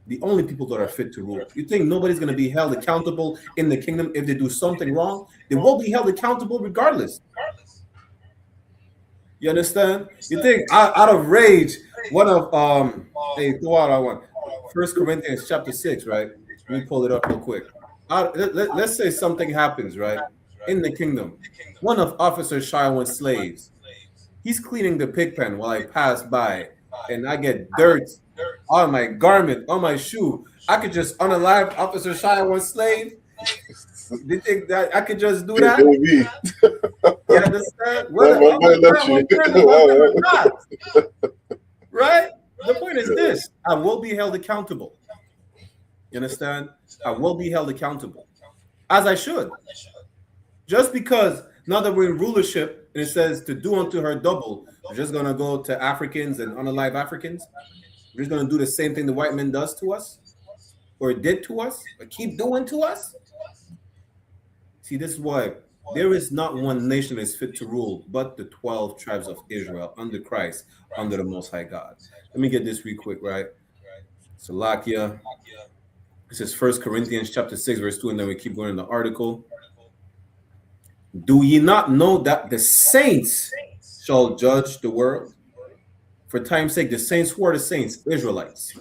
The only people that are fit to rule. You think nobody's going to be held accountable in the kingdom if they do something wrong? They will be held accountable regardless. You understand? You think out of rage, one of for 1 Corinthians chapter 6, right? Let me pull it up real quick. Let's say something happens, right? In the kingdom. One of Officer Shilo's slaves, he's cleaning the pig pen while I pass by, and I get dirt on my garment, on my shoe. I could just unalive Officer Shilo's slave. They think that I could just do that? You understand? Right? The point is this: I will be held accountable. You understand? I will be held accountable, as I should. Just because now that we're in rulership and it says to do unto her double, we're just gonna go to Africans and unalive Africans. We're just gonna do the same thing the white man does to us, or did to us, or keep doing to us. See, this is why there is not one nation that is fit to rule, but the 12 tribes of Israel under Christ, under the Most High God. Let me get this real quick, right? Salakia. This is 1 Corinthians chapter 6, verse 2, and then we keep going in the article. Do ye not know that the saints shall judge the world? For time's sake, the saints, who are the saints? Israelites.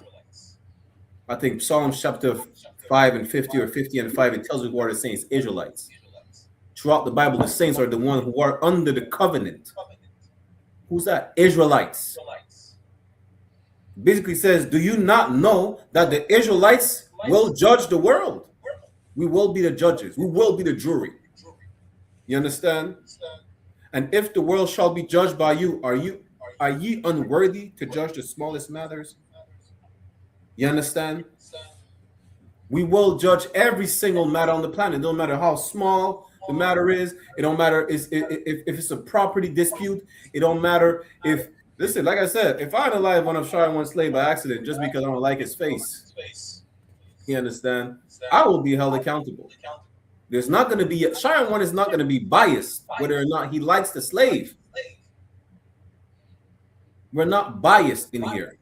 I think Psalms chapter 5 and 50 or 50 and 5, it tells you who are the saints, Israelites. Throughout the Bible, the saints are the ones who are under the covenant. Who's that? Israelites. Basically says, do you not know that the Israelites will judge the world? We will be the judges. We will be the jury. You understand? And if the world shall be judged by you, are ye unworthy to judge the smallest matters? You understand? We will judge every single matter on the planet. It don't matter how small the matter is. It don't matter if it's a property dispute. It don't matter if, listen, like I said, if I unalive one of Shilo's slave by accident just because I don't like his face, you understand? I will be held accountable. There's not going to be, Shiloh one is not going to be biased whether or not he likes the slave. We're not biased in here.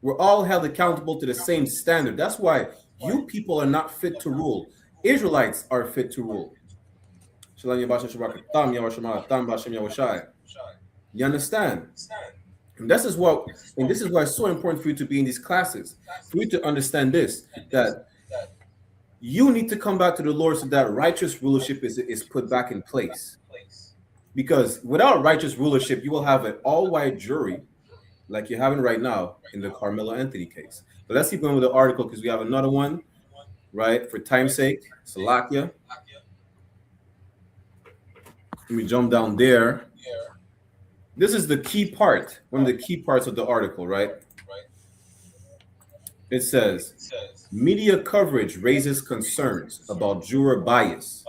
We're all held accountable to the same standard. That's why you people are not fit to rule. Israelites are fit to rule. You understand? And this is why it's so important for you to be in these classes, for you to understand this, that you need to come back to the Lord so that righteous rulership is put back in place. Because without righteous rulership, you will have an all-white jury like you're having right now in the Carmelo Anthony case. But let's keep going with the article because we have another one, right? For time's sake, Salakia. Let me jump down there. This is the key part, one of the key parts of the article, right? It says, media coverage raises concerns about juror bias.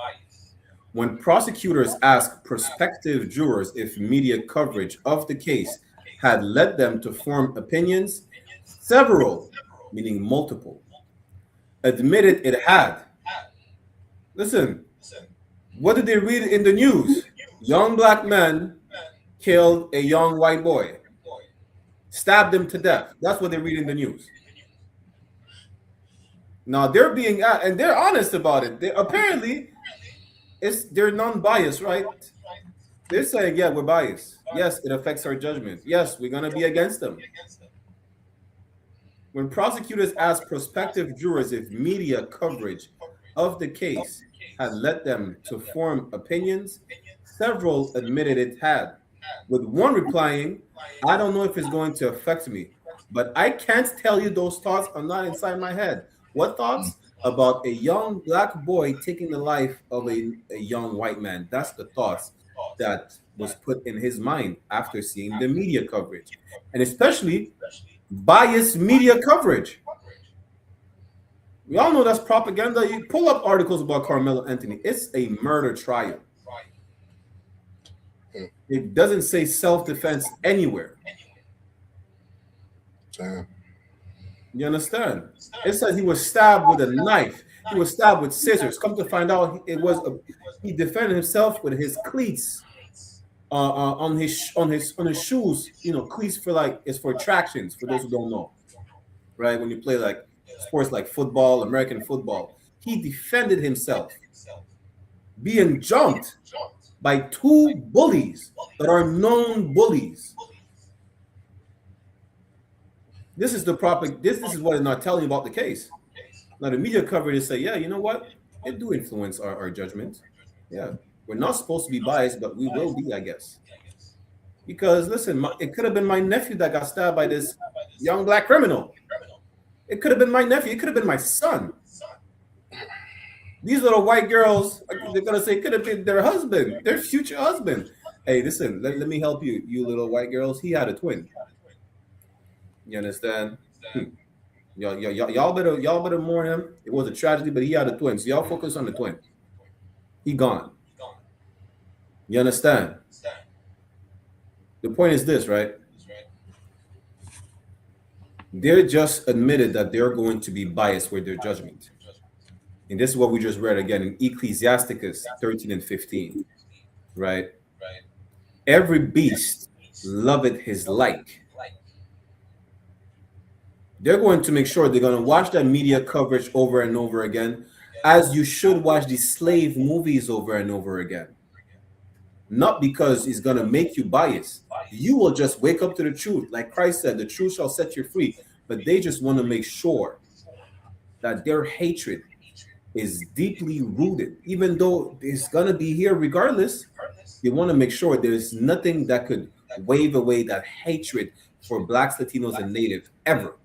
When prosecutors ask prospective jurors if media coverage of the case had led them to form opinions, several, meaning multiple, admitted it had. Listen, what did they read in the news? Young black man killed a young white boy, stabbed him to death. That's what they read in the news. Now they're being, and they're honest about it. Apparently, they're non-biased, right? They're saying, yeah, we're biased. Yes, it affects our judgment. Yes, we're gonna be against them. When prosecutors asked prospective jurors if media coverage of the case had led them to form opinions, several admitted it had, with one replying, I don't know if it's going to affect me, but I can't tell you those thoughts are not inside my head. What thoughts? About a young black boy taking the life of a young white man. That's the thoughts that was put in his mind after seeing the media coverage, and especially biased media coverage. We all know that's propaganda. You pull up articles about Carmelo Anthony. It's a murder trial. It doesn't say self-defense anywhere. You understand? It says he was stabbed with a knife. He was stabbed with scissors. Come to find out, he defended himself with his cleats on his shoes. You know, cleats is for tractions. For those who don't know, right? When you play like sports like football, American football, he defended himself, being jumped by two bullies that are known bullies. This is the proper. This is what is not telling you about the case. Now the media coverage say, yeah, you know what? It do influence our judgment. Yeah, we're not supposed to be biased, but we will be, I guess. Because listen, it could have been my nephew that got stabbed by this young black criminal. It could have been my nephew. It could have been my son. These little white girls, they're gonna say, could have been their husband, their future husband. Hey, listen, let me help you, you little white girls. He had a twin. You understand? Y'all better mourn him. It was a tragedy, but he had a twin. So y'all focus on the twin. He gone. You understand? The point is this, right? They're just admitted that they're going to be biased with their judgment. And this is what we just read again in Ecclesiasticus 13 and 15, right? Every beast loveth his like. They're going to make sure they're going to watch that media coverage over and over again, as you should watch the slave movies over and over again. Not because it's going to make you biased. You will just wake up to the truth. Like Christ said, the truth shall set you free. But they just want to make sure that their hatred is deeply rooted. Even though it's going to be here regardless, they want to make sure there's nothing that could wave away that hatred for blacks, Latinos, and Native ever.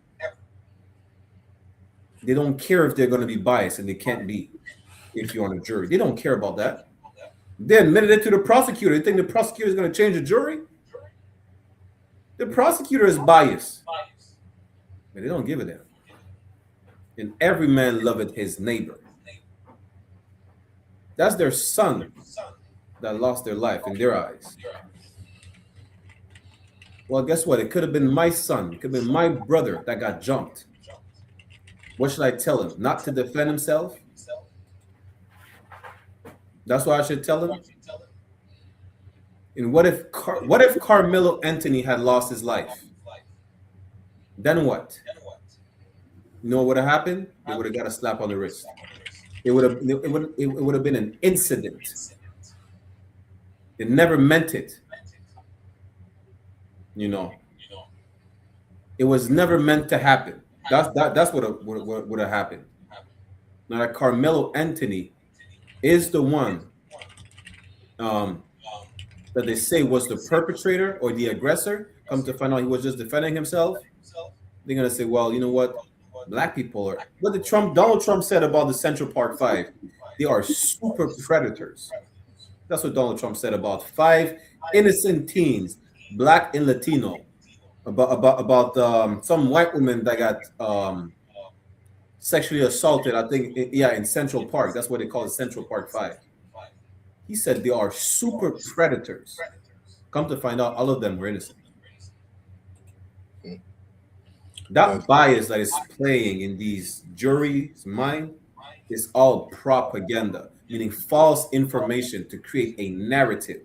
They don't care if they're going to be biased, and they can't be if you're on a jury. They don't care about that. They admitted it to the prosecutor. They think the prosecutor is going to change the jury? The prosecutor is biased, but they don't give a damn. And every man loveth his neighbor. That's their son that lost their life in their eyes. Well, guess what? It could have been my son. It could have been my brother that got jumped. What should I tell him? Not to defend himself? That's what I should tell him? And what if Carmelo Anthony had lost his life? Then what? You know what would have happened? They would have got a slap on the wrist. It would have been an incident. They never meant it. You know. It was never meant to happen. That's what would have happened. Now that Carmelo Anthony is the one that they say was the perpetrator or the aggressor, come to find out he was just defending himself, they're gonna say, well, you know what? Black people are what Donald Trump said about the Central Park Five. They are super predators. That's what Donald Trump said about 5 innocent teens, black and Latino, about some white woman that got sexually assaulted. I think, in Central Park. That's what they call it, Central Park 5. He said they are super predators. Come to find out, all of them were innocent. That bias that is playing in these juries' mind is all propaganda, meaning false information to create a narrative.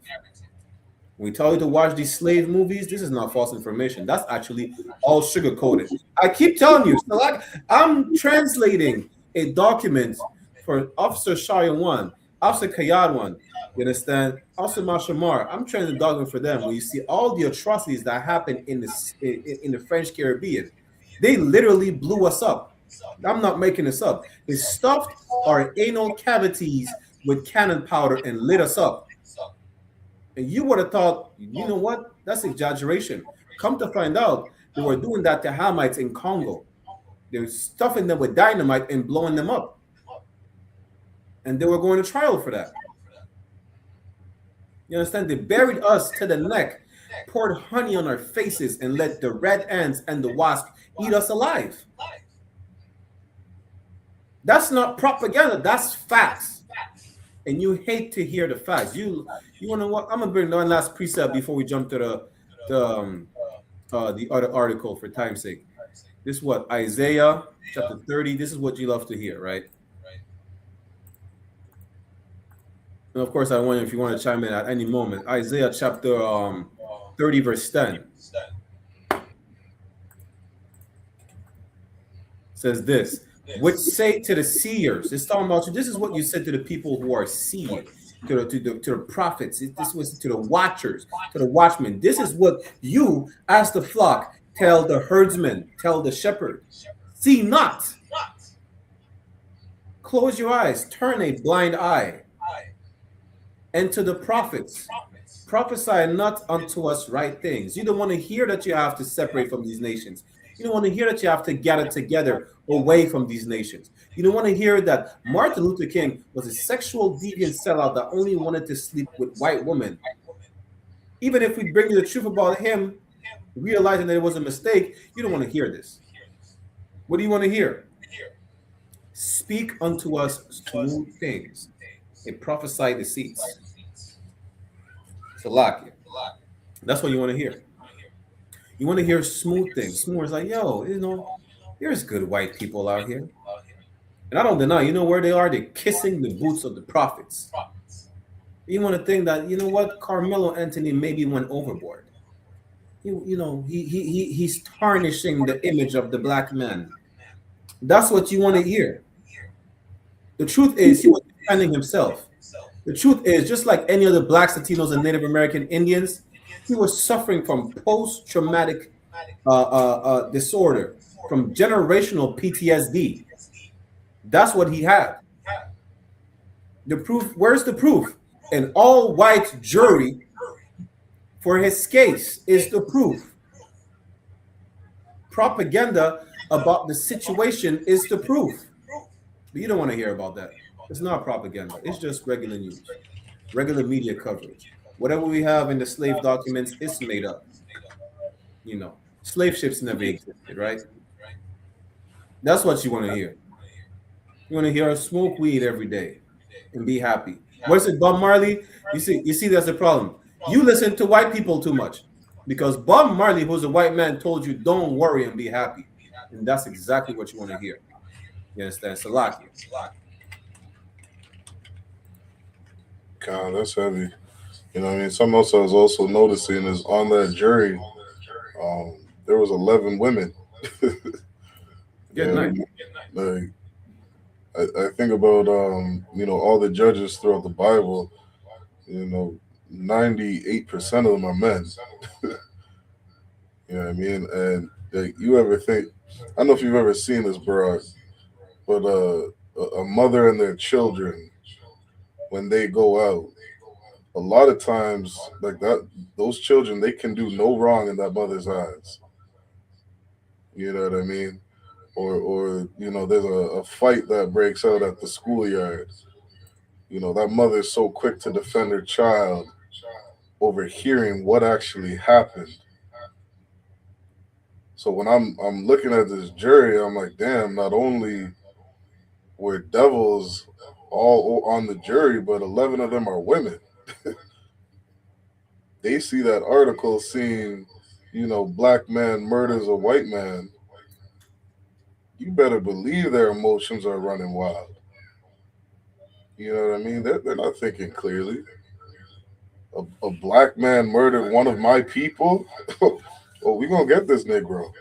When we tell you to watch these slave movies, this is not false information. That's actually all sugar-coated. I keep telling you, so like I'm translating a document for Officer Shayan, Officer Kayadwan, you understand? Officer Mashamar, I'm translating a document for them. When you see all the atrocities that happen in the French Caribbean, they literally blew us up. I'm not making this up. They stuffed our anal cavities with cannon powder and lit us up. And you would have thought, you know what? That's exaggeration. Come to find out, they were doing that to Hamites in Congo. They were stuffing them with dynamite and blowing them up. And they were going to trial for that. You understand? They buried us to the neck, poured honey on our faces, and let the red ants and the wasp eat us alive. That's not propaganda. That's facts. And you hate to hear the facts. You want to what? I'm gonna bring one last precept before we jump to the other article for time's sake. This is what Isaiah chapter 30. This is what you love to hear, right? And of course, I wonder if you want to chime in at any moment. Isaiah chapter 30, verse 10 says this, which say to the seers, it's talking about you. This is what you said to the people who are seeing, to the prophets. This was to the watchers, to the watchmen. This is what you, as the flock, Tell the herdsman, tell the shepherd, see not. Close your eyes, turn a blind eye. And to the prophets, prophesy not unto us right things. You don't want to hear that you have to separate from these nations. You don't want to hear that you have to gather together away from these nations. You don't want to hear that Martin Luther King was a sexual deviant sellout that only wanted to sleep with white women. Even if we bring you the truth about him, realizing that it was a mistake, you don't want to hear this. What do you want to hear? Speak unto us smooth things and prophesy deceits. Salakia. That's what you want to hear. You want to hear smooth things. Smooth is like, yo, there's good white people out here. And I don't deny, you know where they are? They're kissing the boots of the prophets. You want to think that, you know what, Carmelo Anthony maybe went overboard. He's tarnishing the image of the black man. That's what you want to hear. The truth is, he was defending himself. The truth is, just like any other blacks, Latinos, and Native American Indians, he was suffering from post-traumatic disorder, from generational PTSD. That's what he had. The proof, where's the proof? An all-white jury for his case is the proof. Propaganda about the situation is the proof. But you don't want to hear about that. It's not propaganda. It's just regular news, regular media coverage. Whatever we have in the slave documents is made up. Slave ships never existed, right? That's what you want to hear. You want to hear us smoke weed every day and be happy. What's it, Bob Marley? You see, that's the problem. You listen to white people too much because Bob Marley, who's a white man, told you don't worry and be happy, and that's exactly what you want to hear. You understand? Salakia. God, that's heavy. You know what I mean? Something else I was also noticing is on that jury, there was 11 women. Good night. Like, I think about all the judges throughout the Bible. 98% of them are men. You know what I mean? And like, you ever think? I don't know if you've ever seen this, bro, but a mother and their children, when they go out, a lot of times, like that, those children, they can do no wrong in that mother's eyes. You know what I mean? Or there's a fight that breaks out at the schoolyard. That mother is so quick to defend her child, overhearing what actually happened. So when I'm looking at this jury, I'm like, damn, not only were devils all on the jury, but 11 of them are women. They see that article seeing, black man murders a white man. You better believe their emotions are running wild. You know what I mean? They're not thinking clearly. A black man murdered one of my people? Oh, we gonna get this Negro.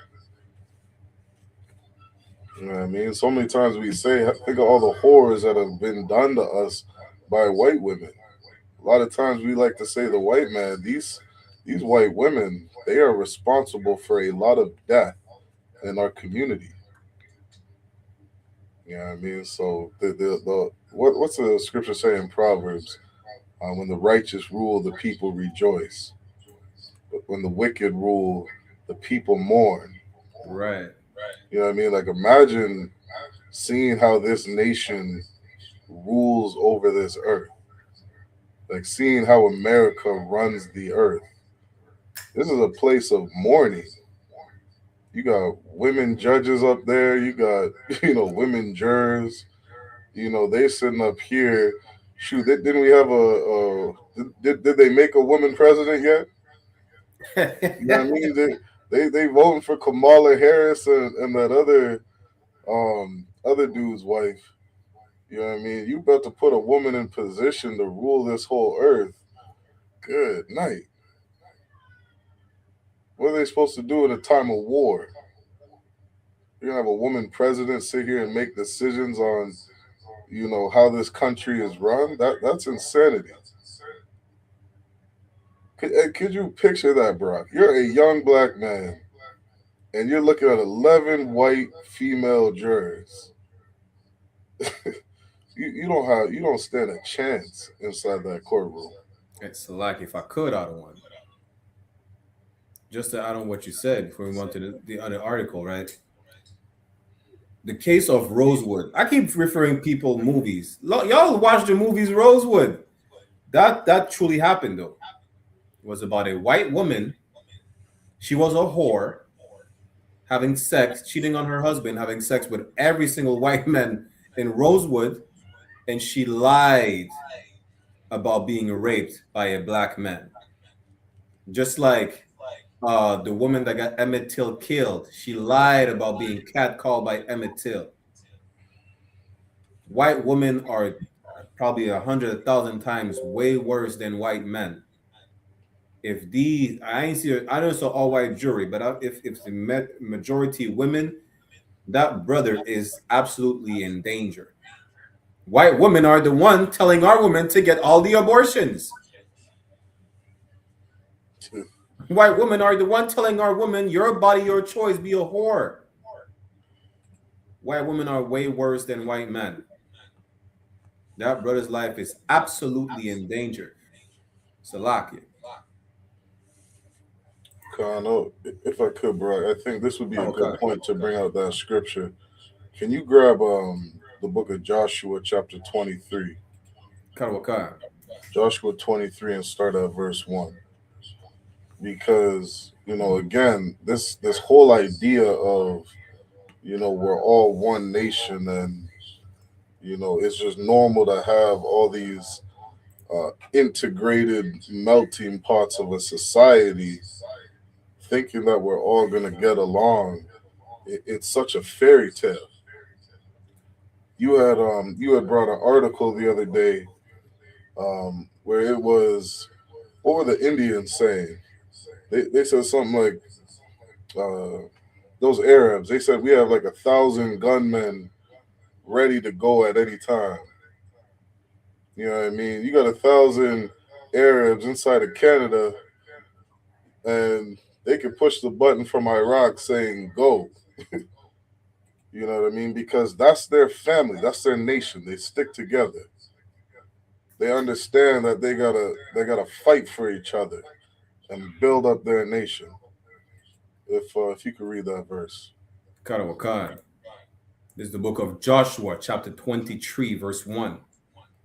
You know what I mean? So many times we say, think of all the horrors that have been done to us by white women. A lot of times we like to say the white man, these white women, they are responsible for a lot of death in our community. You know what I mean? So what's the scripture say in Proverbs? When the righteous rule, the people rejoice. But when the wicked rule, the people mourn. Right. You know what I mean? Like, imagine seeing how this nation rules over this earth. Like, seeing how America runs the earth. This is a place of mourning. You got women judges up there. You got, women jurors. They sitting up here. Shoot, didn't we have did they make a woman president yet? You know what I mean? They voting for Kamala Harris and that other dude's wife. You know what I mean? You about to put a woman in position to rule this whole earth. Good night. What are they supposed to do in a time of war? You're gonna have a woman president sit here and make decisions on, how this country is run? That's insanity. Could you picture that, Brock? You're a young black man. and you're looking at 11 white female jurors. you don't stand a chance inside that courtroom. It's like if I could add one, just to add on what you said before we went to the other article, right? The case of Rosewood. I keep referring people movies. Y'all watch the movies Rosewood. That truly happened though. It was about a white woman. She was a whore, having sex, cheating on her husband, having sex with every single white man in Rosewood, and she lied about being raped by a black man. Just like the woman that got Emmett Till killed, she lied about being catcalled by Emmett Till. White women are probably 100,000 times way worse than white men. If these, I don't saw all white jury, but if the majority women, that brother is absolutely in danger. White women are the one telling our women to get all the abortions. White women are the one telling our women, your body, your choice, be a whore. White women are way worse than white men. That brother's life is absolutely in danger. Salakia. Kano, if I could, bro, I think this would be a good Okay. point to bring out that scripture. Can you grab the book of Joshua, chapter 23? Karawakan. Joshua 23 and start at verse 1. Because, again, this whole idea of, we're all one nation, and, it's just normal to have all these integrated melting pots of a society, thinking that we're all going to get along. It's such a fairy tale. You had brought an article the other day, where it was, what were the Indians saying? They said something like, those Arabs, they said we have like 1,000 gunmen ready to go at any time. You know what I mean? You got 1,000 Arabs inside of Canada, and they can push the button from Iraq saying go. You know what I mean? Because that's their family, that's their nation. They stick together. They understand that they gotta fight for each other and build up their nation. If you could read that verse. Karawakan. This is the book of Joshua, chapter 23, verse 1.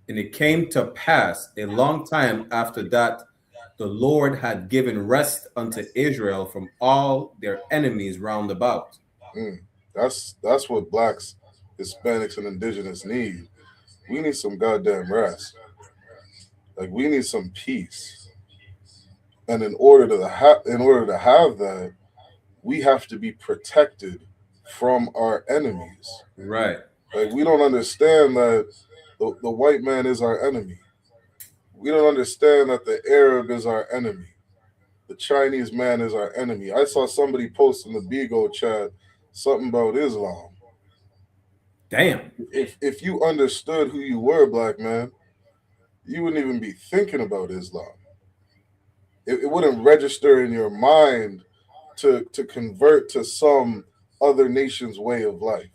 And it came to pass a long time after that the Lord had given rest unto Israel from all their enemies round about. That's what blacks, Hispanics, and indigenous need. We need some goddamn rest. Like, we need some peace. And in order to have that, we have to be protected from our enemies. Right. Like, we don't understand that the white man is our enemy. We don't understand that the Arab is our enemy. The Chinese man is our enemy. I saw somebody post in the Bigo chat something about Islam. Damn. If you understood who you were, black man, you wouldn't even be thinking about Islam. It wouldn't register in your mind to convert to some other nation's way of life.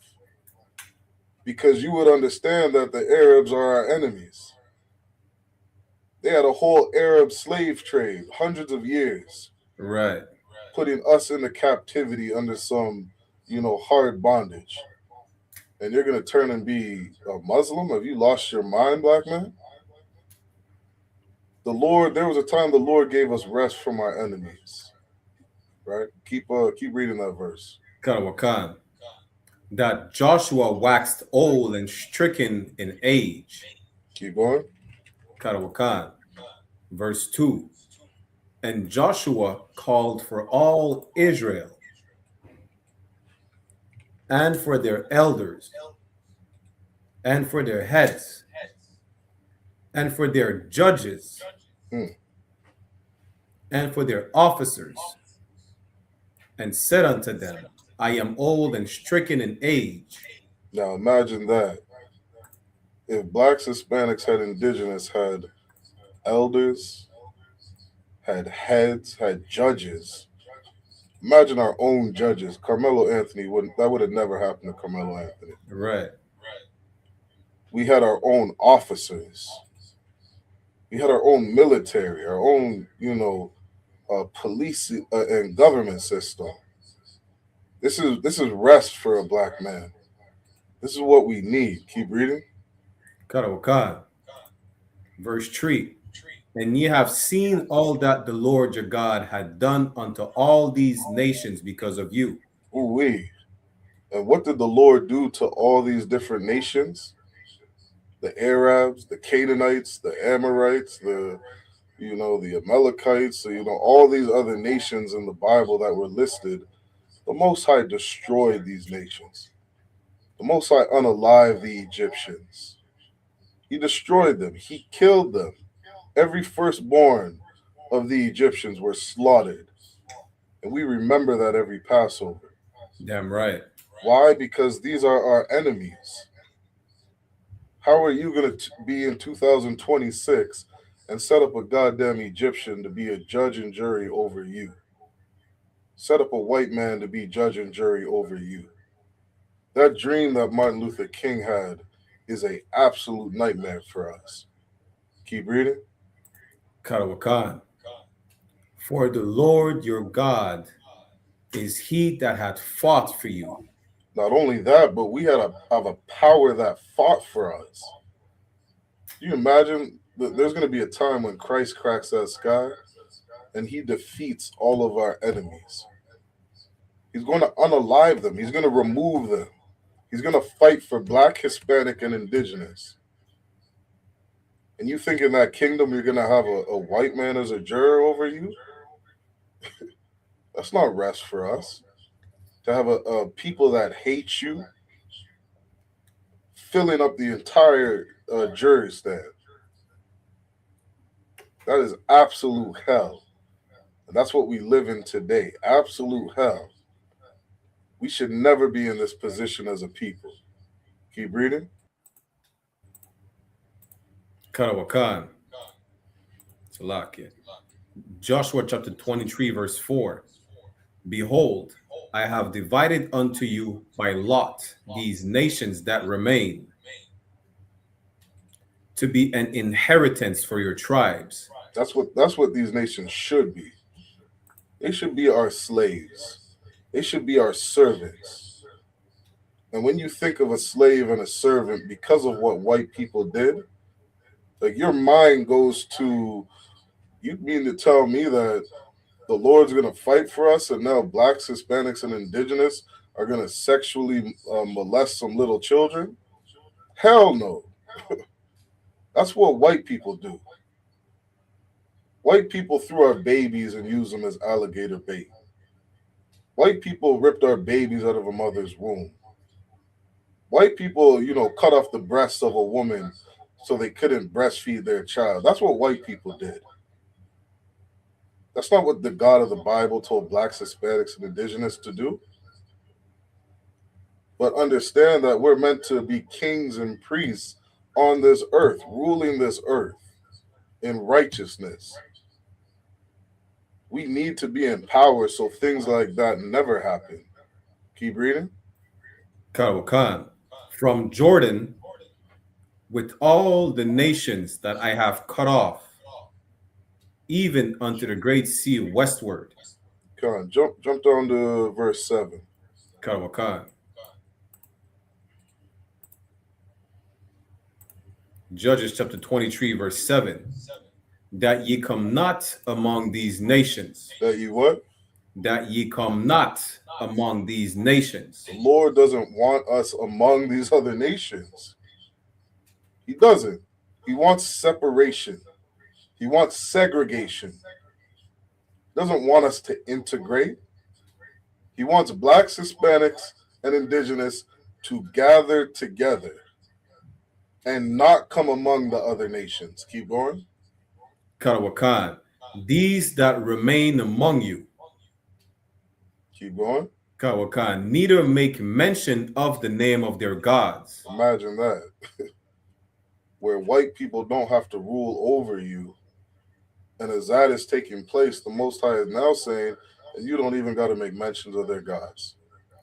Because you would understand that the Arabs are our enemies. They had a whole Arab slave trade, hundreds of years. Right. Putting us into captivity under some, hard bondage. And you're going to turn and be a Muslim? Have you lost your mind, black man? There was a time the Lord gave us rest from our enemies. Right? Keep reading that verse. Karawakan. That Joshua waxed old and stricken in age. Keep going. Karawakan. Verse 2. And Joshua called for all Israel and for their elders and for their heads and for their judges and for their officers, and said unto them, I am old and stricken in age. Now imagine that. If blacks, Hispanics, had indigenous, had elders, had heads, had judges, Imagine our own judges. Carmelo Anthony would have never happened to Carmelo Anthony. Right. We had our own officers. We had our own military, our own, police and government system. This is rest for a black man. This is what we need. Keep reading. Karawakan. Verse 3. And ye have seen all that the Lord your God had done unto all these nations because of you. Ooh-wee. And what did the Lord do to all these different nations? The Arabs, the Canaanites, the Amorites, the Amalekites, all these other nations in the Bible that were listed. The Most High destroyed these nations. The Most High unalived the Egyptians. He destroyed them. He killed them. Every firstborn of the Egyptians were slaughtered. And we remember that every Passover. Damn right. Why? Because these are our enemies. How are you going to be in 2026 and set up a goddamn Egyptian to be a judge and jury over you? Set up a white man to be judge and jury over you. That dream that Martin Luther King had is an absolute nightmare for us. Keep reading. Karawakan. For the Lord your God is he that hath fought for you. Not only that, but we have a power that fought for us. Do you imagine that there's going to be a time when Christ cracks that sky and he defeats all of our enemies? He's going to unalive them. He's going to remove them. He's going to fight for black, Hispanic, and indigenous. And you think in that kingdom you're going to have a white man as a juror over you? That's not rest for us. To have a people that hate you filling up the entire jury stand. That is absolute hell. And that's what we live in today. Absolute hell. We should never be in this position as a people. Keep reading. Karawakan. Salakia. Joshua chapter 23, verse 4. Behold, I have divided unto you by lot these nations that remain, to be an inheritance for your tribes. That's what these nations should be. They should be our slaves. They should be our servants. And when you think of a slave and a servant, because of what white people did, like your mind goes to, you mean to tell me that the Lord's going to fight for us and now blacks, Hispanics, and indigenous are going to sexually molest some little children? Hell no. That's what white people do. White people threw our babies and used them as alligator bait. White people ripped our babies out of a mother's womb. White people, cut off the breasts of a woman so they couldn't breastfeed their child. That's what white people did. That's not what the God of the Bible told blacks, Hispanics, and indigenous to do. But understand that we're meant to be kings and priests on this earth, ruling this earth in righteousness. We need to be in power so things like that never happen. Keep reading. Karawakan. From Jordan, with all the nations that I have cut off, even unto the great sea westward. Come on, jump down to verse 7. Karawakan. Judges chapter 23, verse 7. That ye come not among these nations. That ye what? That ye come not among these nations. The Lord doesn't want us among these other nations. He doesn't. He wants separation. He wants segregation. He doesn't want us to integrate. He wants blacks, Hispanics, and indigenous to gather together and not come among the other nations. Keep going. Karawakan. These that remain among you. Keep going. Karawakan. Neither make mention of the name of their gods. Imagine that. Where white people don't have to rule over you. And as that is taking place, the Most High is now saying and you don't even got to make mentions of their gods.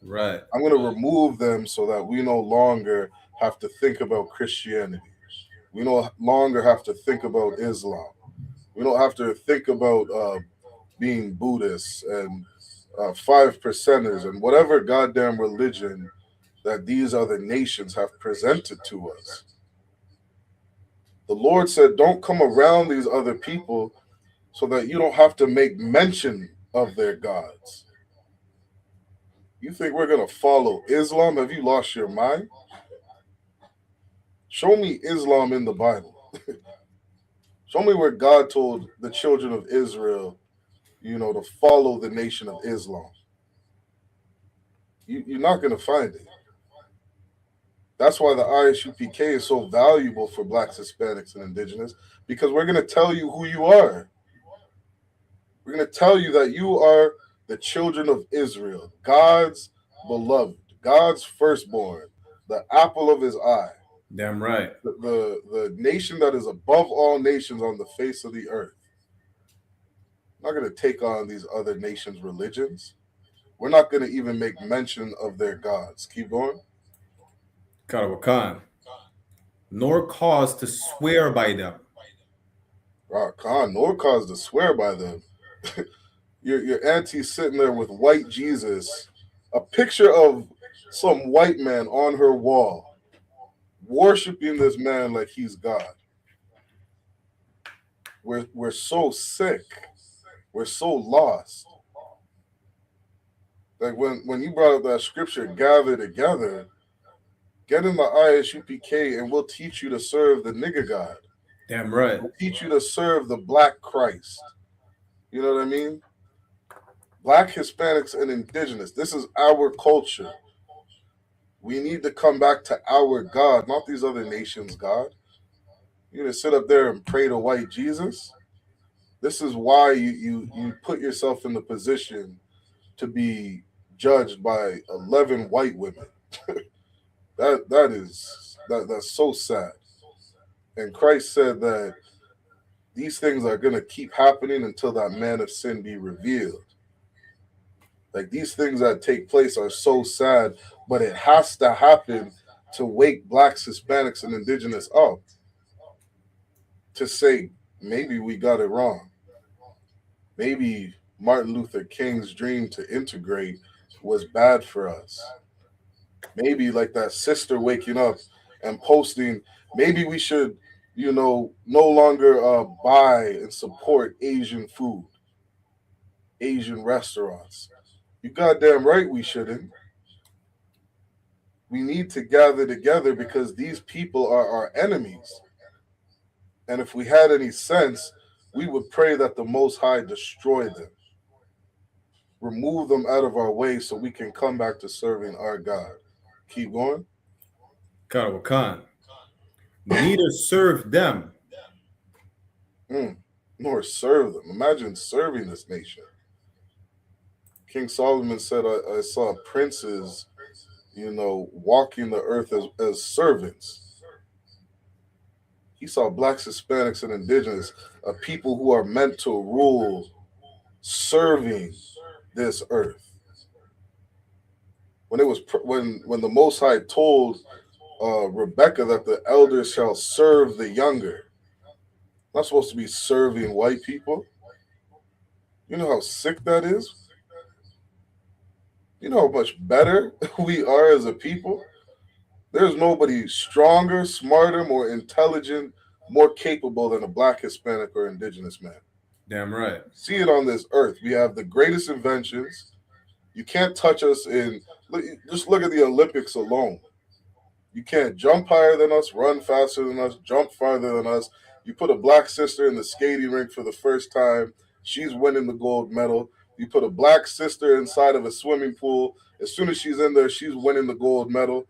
Right. I'm going to remove them so that we no longer have to think about Christianity. We no longer have to think about Islam. We don't have to think about being Buddhists and 5%ers and whatever goddamn religion that these other nations have presented to us. The Lord said, don't come around these other people so that you don't have to make mention of their gods. You think we're going to follow Islam? Have you lost your mind? Show me Islam in the Bible. Show me where God told the children of Israel, to follow the nation of Islam. You're not going to find it. That's why the I.S.U.P.K is so valuable for blacks, Hispanics, and indigenous, because we're going to tell you who you are. We're going to tell you that you are the children of Israel, God's beloved, God's firstborn, the apple of his eye. Damn right. The nation that is above all nations on the face of the earth. We're not going to take on these other nations' religions. We're not going to even make mention of their gods. Keep going. Karawakan. Nor cause to swear by them. Khan, nor cause to swear by them. Your auntie's sitting there with white Jesus, a picture of some white man on her wall, worshiping this man like he's God. We're so sick. We're so lost. Like when you brought up that scripture, gather together, get in the I.S.U.P.K and we'll teach you to serve the nigger God. Damn right. We'll teach you to serve the black Christ. You know what I mean? Black, Hispanics, and indigenous. This is our culture. We need to come back to our God, not these other nations' God. You're going to sit up there and pray to white Jesus? This is why you put yourself in the position to be judged by 11 white women. That's so sad. And Christ said that these things are going to keep happening until that man of sin be revealed. Like, these things that take place are so sad, but it has to happen to wake blacks, Hispanics, and indigenous up to say, maybe we got it wrong. Maybe Martin Luther King's dream to integrate was bad for us. Maybe like that sister waking up and posting, maybe we should, no longer buy and support Asian food, Asian restaurants. You goddamn right we shouldn't. We need to gather together because these people are our enemies. And if we had any sense, we would pray that the Most High destroy them. Remove them out of our way so we can come back to serving our God. Keep going. Karawakan. Neither serve them. Nor serve them. Imagine serving this nation. King Solomon said, I saw princes, walking the earth as servants. He saw blacks, Hispanics, and indigenous, a people who are meant to rule, serving this earth. When the Most High told Rebecca that the elders shall serve the younger, not supposed to be serving white people. You know how sick that is? You know how much better we are as a people? There's nobody stronger, smarter, more intelligent, more capable than a black, Hispanic, or indigenous man. Damn right. See it on this earth. We have the greatest inventions. You can't touch us just look at the Olympics alone. You can't jump higher than us, run faster than us, jump farther than us. You put a black sister in the skating rink for the first time, she's winning the gold medal. You put a black sister inside of a swimming pool, as soon as she's in there, she's winning the gold medal.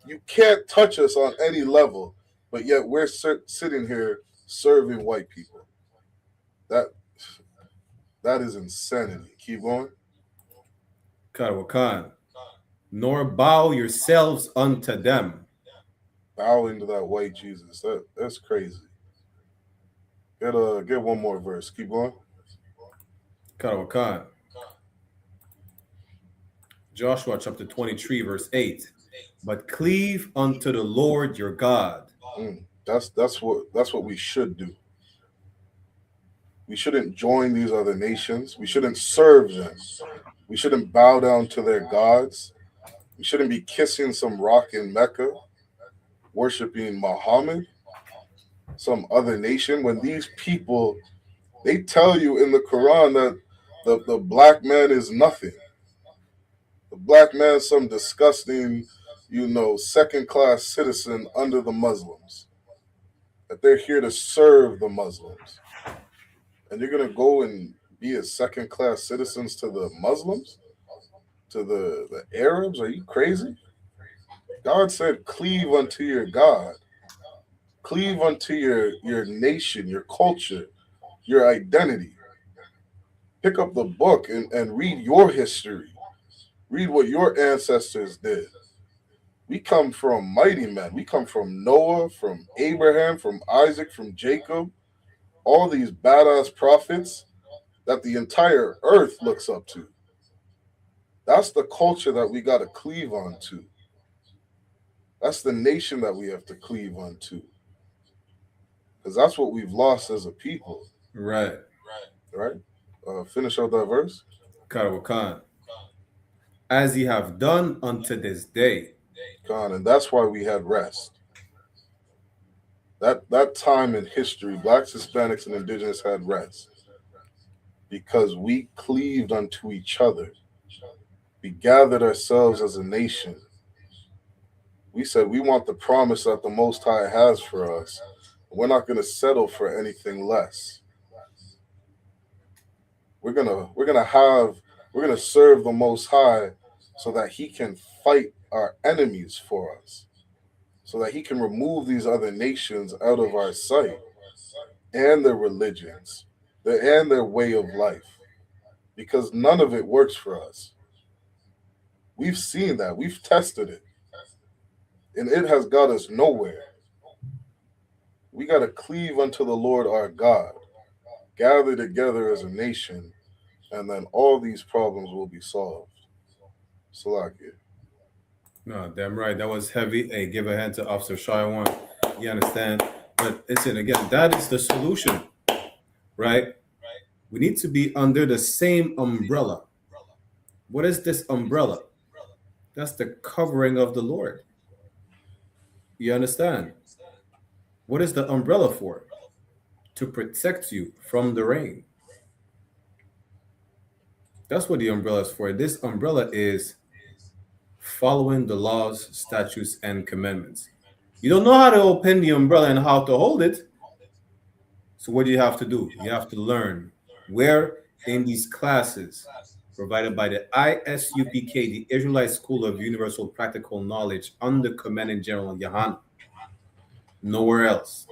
You can't touch us on any level, but yet we're sitting here serving white people. That is insanity. Keep going. Karawakan. Nor bow yourselves unto them. Bowing to that white Jesus. That's crazy. Get one more verse. Keep going. Karawakan. Joshua chapter 23, verse 8. But cleave unto the Lord your God. That's what we should do. We shouldn't join these other nations. We shouldn't serve them. We shouldn't bow down to their gods. We shouldn't be kissing some rock in Mecca, worshiping Muhammad, some other nation. When these people, they tell you in the Quran that the black man is nothing. The black man is some disgusting, second-class citizen under the Muslims. That they're here to serve the Muslims. And you're going to go and be a second-class citizens to the Muslims? To the Arabs? Are you crazy? God said, cleave unto your God. Cleave unto your nation, your culture, your identity. Pick up the book and read your history. Read what your ancestors did. We come from mighty men. We come from Noah, from Abraham, from Isaac, from Jacob. All these badass prophets that the entire earth looks up to. That's the culture that we got to cleave onto. That's the nation that we have to cleave onto. Because that's what we've lost as a people. Right. Right? Finish out that verse. Khan. As ye have done unto this day. Khan, and that's why we had rest. That time in history, blacks, Hispanics, and indigenous had rest. Because we cleaved unto each other. We gathered ourselves as a nation. We said we want the promise that the Most High has for us. We're not going to settle for anything less. We're gonna serve the Most High so that He can fight our enemies for us, so that He can remove these other nations out of our sight and their religions and their way of life, because none of it works for us. We've seen that. We've tested it. And it has got us nowhere. We got to cleave unto the Lord our God, gather together as a nation, and then all these problems will be solved. Salakia. No, damn right. That was heavy. Hey, give a hand to Officer Shaiwan. You understand? But listen, again, that is the solution, right? We need to be under the same umbrella. What is this umbrella? That's the covering of the Lord. You understand? What is the umbrella for? To protect you from the rain. That's what the umbrella is for. This umbrella is following the laws, statutes, and commandments. You don't know how to open the umbrella and how to hold it. So what do you have to do? You have to learn where in these classes provided by the I.S.U.P.K, the Israelite School of Universal Practical Knowledge under Commanding General YAHANNA. Nowhere else.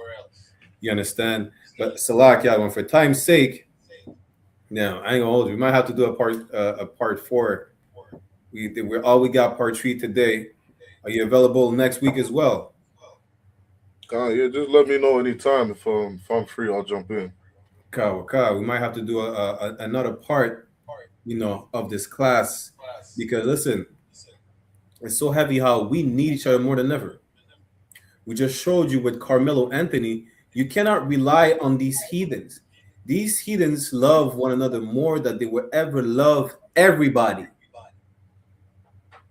You understand? But Salak, yeah, for time's sake, now I ain't gonna hold you. We might have to do a part 4. We got part 3 today. Are you available next week as well? Yeah, just let me know anytime if I'm free. I'll jump in. We might have to do another part, of this class, because listen, it's so heavy how we need each other more than ever. We just showed you with Carmelo Anthony, you cannot rely on these heathens. These heathens love one another more than they will ever love everybody.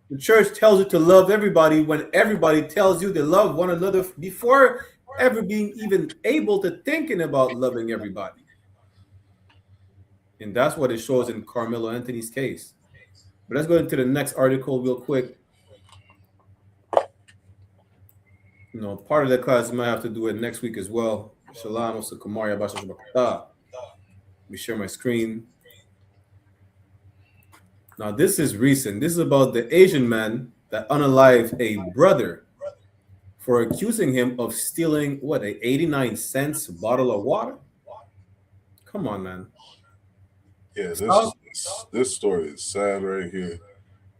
The church tells you to love everybody when everybody tells you they love one another before ever being even able to thinking about loving everybody. And that's what it shows in Carmelo Anthony's case. But let's go into the next article real quick. Part of the class we might have to do it next week as well. Shalom, Kamari, Abasha. Let me share my screen. Now, this is recent. This is about the Asian man that unalived a brother for accusing him of stealing, what, a 89-cent bottle of water? Come on, man. Yeah, this story is sad right here.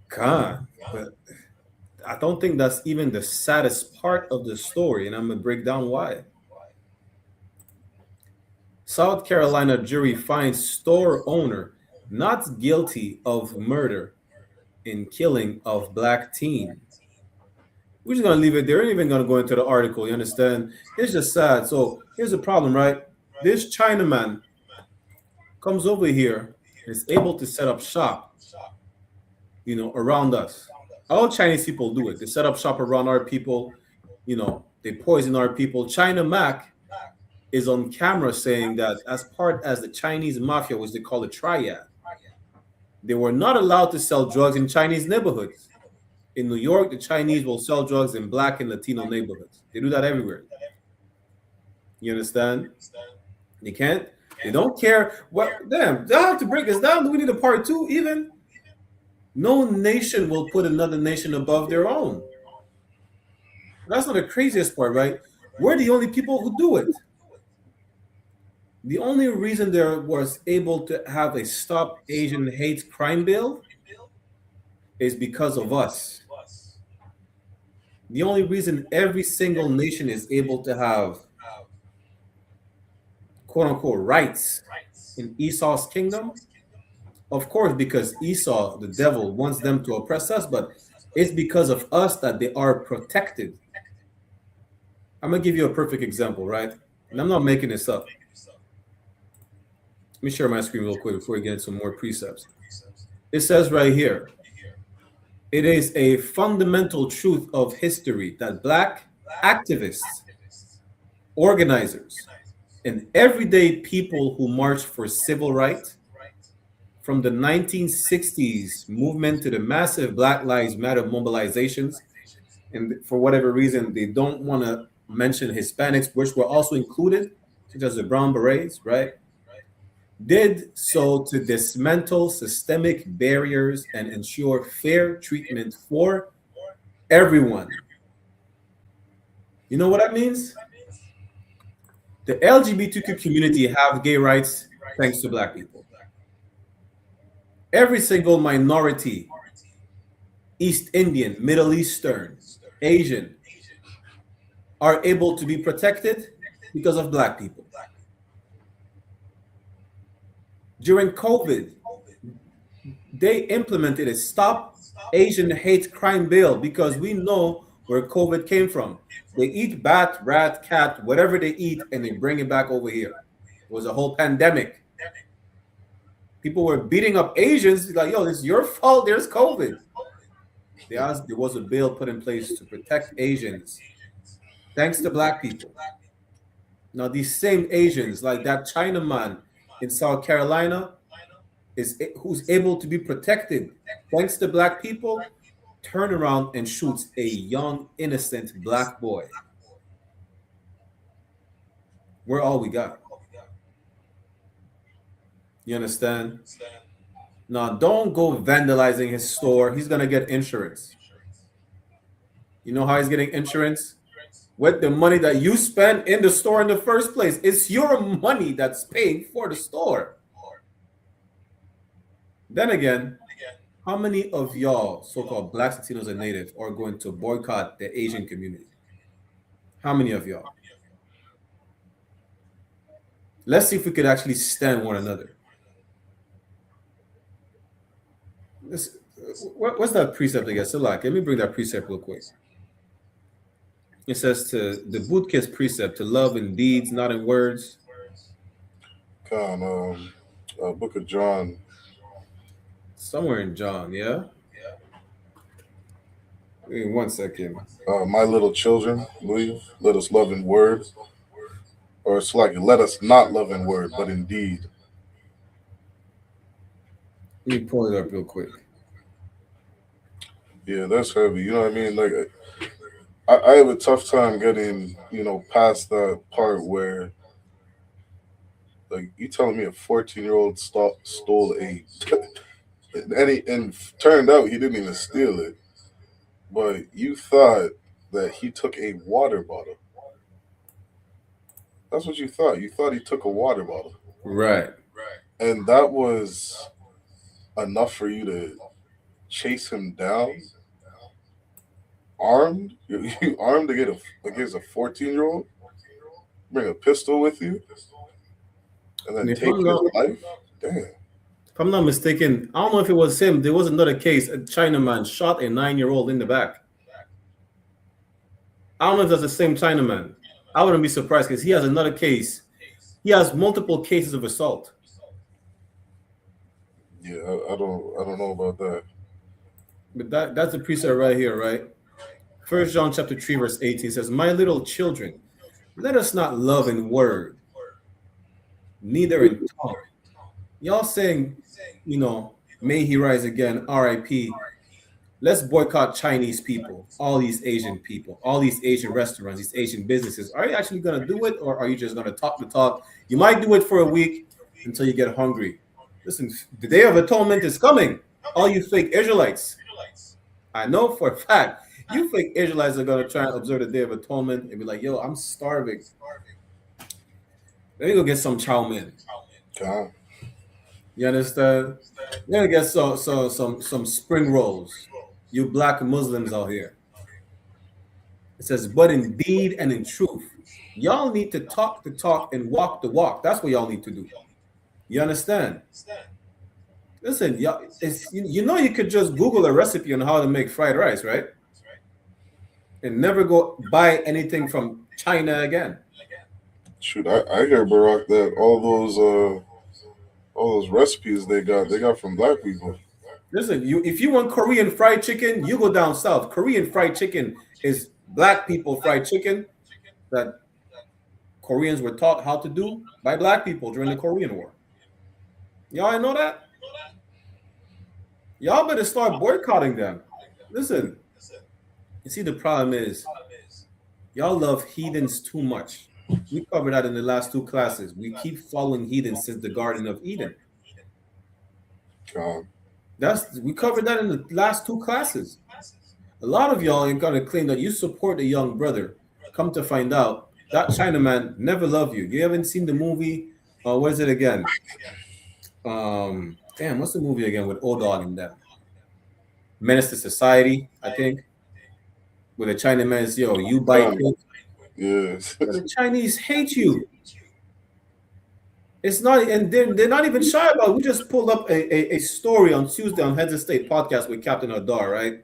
God, but I don't think that's even the saddest part of the story, and I'm going to break down why. South Carolina jury finds store owner not guilty of murder in killing of black teens. We're just gonna leave it there. We're not even gonna go into the article. You understand? It's just sad. So here's the problem, right? This Chinaman comes over here and is able to set up shop, around us. All Chinese people do it. They set up shop around our people. They poison our people. China Mac is on camera saying that as the Chinese mafia, which they call the triad, they were not allowed to sell drugs in Chinese neighborhoods. In New York, the Chinese will sell drugs in black and Latino neighborhoods. They do that everywhere. You understand? They can't. They don't care. What? Damn, they'll have to break this down. Do we need a part two? Even no nation will put another nation above their own. That's not the craziest part, right? We're the only people who do it. The only reason there was able to have a Stop Asian Hate Crime bill is because of us. The only reason every single nation is able to have quote unquote rights in Esau's kingdom, of course, because Esau, the devil, wants them to oppress us, but it's because of us that they are protected. I'm gonna give you a perfect example, right? And I'm not making this up. Let me share my screen real quick before we get into more precepts. It says right here, it is a fundamental truth of history that black activists, organizers, and everyday people who marched for civil rights, from the 1960s movement to the massive Black Lives Matter mobilizations, and for whatever reason, they don't want to mention Hispanics, which were also included, such as the Brown Berets, right? Did so to dismantle systemic barriers and ensure fair treatment for everyone. You know what that means? The LGBTQ community have gay rights thanks to black people. Every single minority, East Indian, Middle Eastern, Asian, are able to be protected because of black people. During COVID, they implemented a Stop Asian Hate Crime bill because we know where COVID came from. They eat bat, rat, cat, whatever they eat, and they bring it back over here. It was a whole pandemic. People were beating up Asians, like, yo, this is your fault, there's COVID. There was a bill put in place to protect Asians, thanks to black people. Now, these same Asians, like that Chinaman in South Carolina, who's able to be protected thanks to black people, turn around and shoots a young, innocent black boy. We're all we got. You understand? Now, don't go vandalizing his store. He's going to get insurance. You know how he's getting insurance? With the money that you spend in the store in the first place. It's your money that's paying for the store. Then again, how many of y'all, so-called blacks, Latinos, and natives, are going to boycott the Asian community? How many of y'all? Let's see if we could actually stand one another. What's that precept again? So, like, let me bring that precept real quick. It says to the Bootkiss precept, to love in deeds, not in words. Book of John. Somewhere in John, yeah? Wait 1 second. My little children, believe, let us love in word. Or it's like, let us not love in word, but in deed. Let me pull it up real quick. Yeah, that's heavy. You know what I mean? Like, I have a tough time getting, past that part where, like, you telling me a 14-year-old stole a, and turned out he didn't even steal it, but you thought that he took a water bottle. That's what you thought. You thought he took a water bottle. Right. And that was enough for you to chase him down armed? You armed against a 14-year-old? Bring a pistol with you? And then take his life? Damn. If I'm not mistaken, I don't know if it was him. There was another case. A Chinaman shot a 9-year-old in the back. I don't know if that's the same Chinaman. I wouldn't be surprised because he has another case. He has multiple cases of assault. Yeah, I don't know about that. But that's the precept right here, right? First John chapter 3, verse 18 says, "My little children, let us not love in word, neither in tongue." Y'all saying, may he rise again, RIP. Let's boycott Chinese people, all these Asian people, all these Asian restaurants, these Asian businesses. Are you actually going to do it, or are you just going to talk the talk? You might do it for a week until you get hungry. Listen, the Day of Atonement is coming. All you fake Israelites, I know for a fact, you fake Israelites are going to try and observe the Day of Atonement and be like, yo, I'm starving. Let me go get some chow mein. God. You understand? Let me get some spring rolls. You black Muslims out here. It says, but in deed and in truth, y'all need to talk the talk and walk the walk. That's what y'all need to do. You understand? Listen, y'all, you could just Google a recipe on how to make fried rice, right? And never go buy anything from China again. Shoot, I hear Barack that all those recipes they got from black people. Listen, if you want Korean fried chicken, you go down south. Korean fried chicken is black people fried chicken that Koreans were taught how to do by black people during the Korean War. Y'all know that? Y'all better start boycotting them. Listen, you see, the problem is y'all love heathens too much. We covered that in the last two classes. We keep following heathens since the Garden of Eden. We covered that in the last two classes. A lot of y'all ain't gonna claim that you support a young brother. Come to find out, that Chinaman never loved you. You haven't seen the movie? What is it again? Damn, what's the movie again with Odog in them? Menace to Society, I think. Where the Chinaman is, yo, you bite me. Yes. The Chinese hate you. It's not, and they're not even shy about it. We just pulled up a story on Tuesday on Heads of State podcast with Captain Adar, right?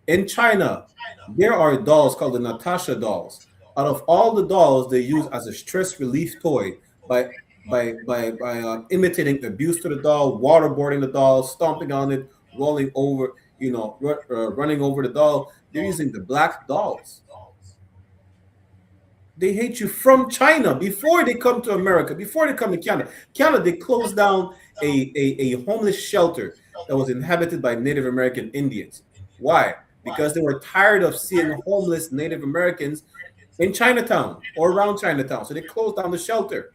In China, there are dolls called the Natasha dolls. Out of all the dolls they use as a stress relief toy by imitating abuse to the doll, waterboarding the doll, stomping on it, rolling over, running over the doll. They're using the black dolls. They hate you from China before they come to America, before they come to Canada. Canada, they closed down a homeless shelter that was inhabited by Native American Indians. Why? Because they were tired of seeing homeless Native Americans in Chinatown or around Chinatown. So they closed down the shelter.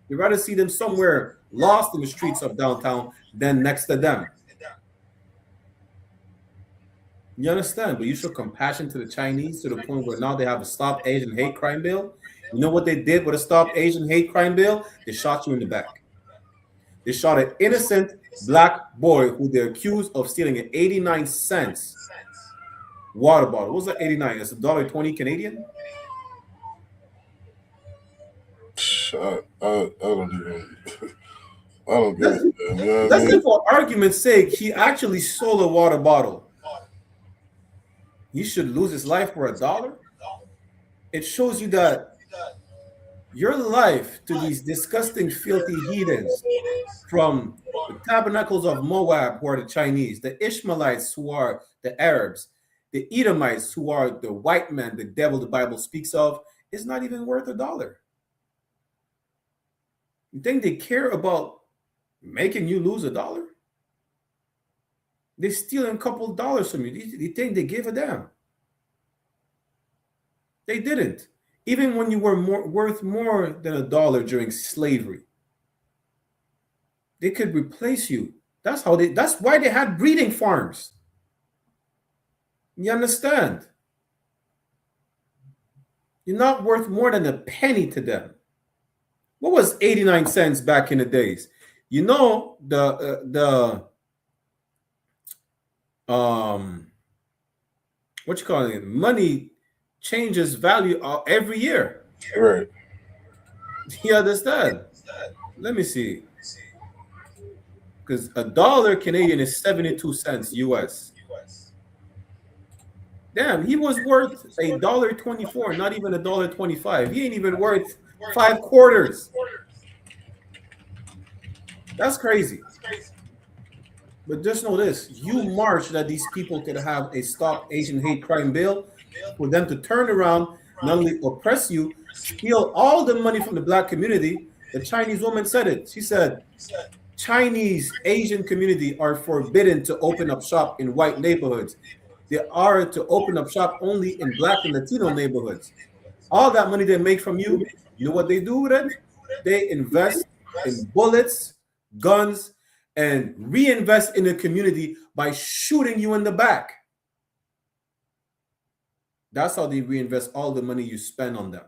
You'd rather see them somewhere lost in the streets of downtown than next to them. You understand? But you show compassion to the Chinese to the point where now they have a Stop Asian Hate Crime bill. You know what they did with a Stop Asian Hate Crime bill? They shot you in the back. They shot an innocent black boy who they're accused of stealing an 89-cent water bottle. What was that 89? It's $1.20 Canadian? I don't even. I don't get it. You know Let's say, for argument's sake, he actually stole a water bottle. He should lose his life for $1. It shows you that your life to these disgusting, filthy heathens from the tabernacles of Moab, who are the Chinese, the Ishmaelites, who are the Arabs, the Edomites, who are the white man, the devil the Bible speaks of, is not even worth $1. You think they care about making you lose $1? They're stealing a couple of dollars from you. You think they give a damn? They didn't. Even when you were worth more than $1 during slavery, they could replace you. That's why they had breeding farms. You understand? You're not worth more than a penny to them. What was 89 cents back in the days? You know, what you call it? Money changes value every year. Right. You understand? Let me see. Because $1 Canadian is 72 cents US. Damn, he was worth $1.24, not even $1.25. He ain't even worth 5 quarters. That's crazy. But just know this: you march that these people could have a Stop Asian Hate Crime bill for them to turn around, not only oppress you, steal all the money from the black community. The Chinese woman said it. She said, Chinese Asian community are forbidden to open up shop in white neighborhoods. They are to open up shop only in black and Latino neighborhoods. All that money they make from you, you know what they do with it? They invest in bullets, guns, and reinvest in the community by shooting you in the back. That's how they reinvest all the money you spend on them.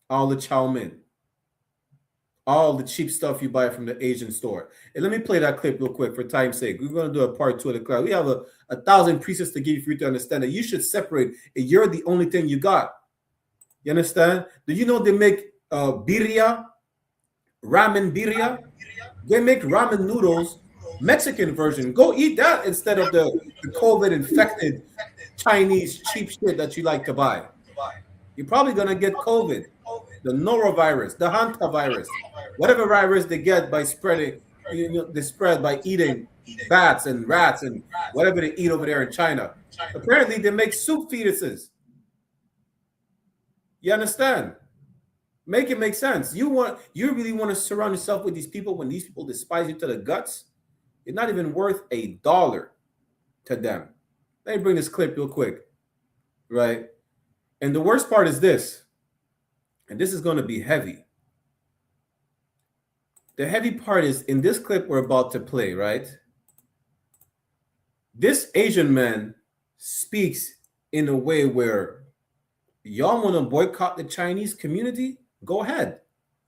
All the chow mein, all the cheap stuff you buy from the Asian store. And let me play that clip real quick for time's sake. We're going to do a part 2 of the class. We have a 1,000 precepts to give you for you to understand that you should separate, and you're the only thing you got. You understand? Do you know they make birria, ramen birria? They make ramen noodles, Mexican version. Go eat that instead of the COVID-infected Chinese cheap shit that you like to buy. You're probably going to get COVID, the norovirus, the hantavirus, whatever virus they get by spreading, they spread by eating bats and rats and whatever they eat over there in China. Apparently, they make soup fetuses. You understand? Make it make sense. You really want to surround yourself with these people when these people despise you to the guts? You're not even worth $1 to them. Let me bring this clip real quick, right? And the worst part is this, and this is going to be heavy. The heavy part is in this clip we're about to play, right? This Asian man speaks in a way where y'all want to boycott the Chinese community? Go ahead.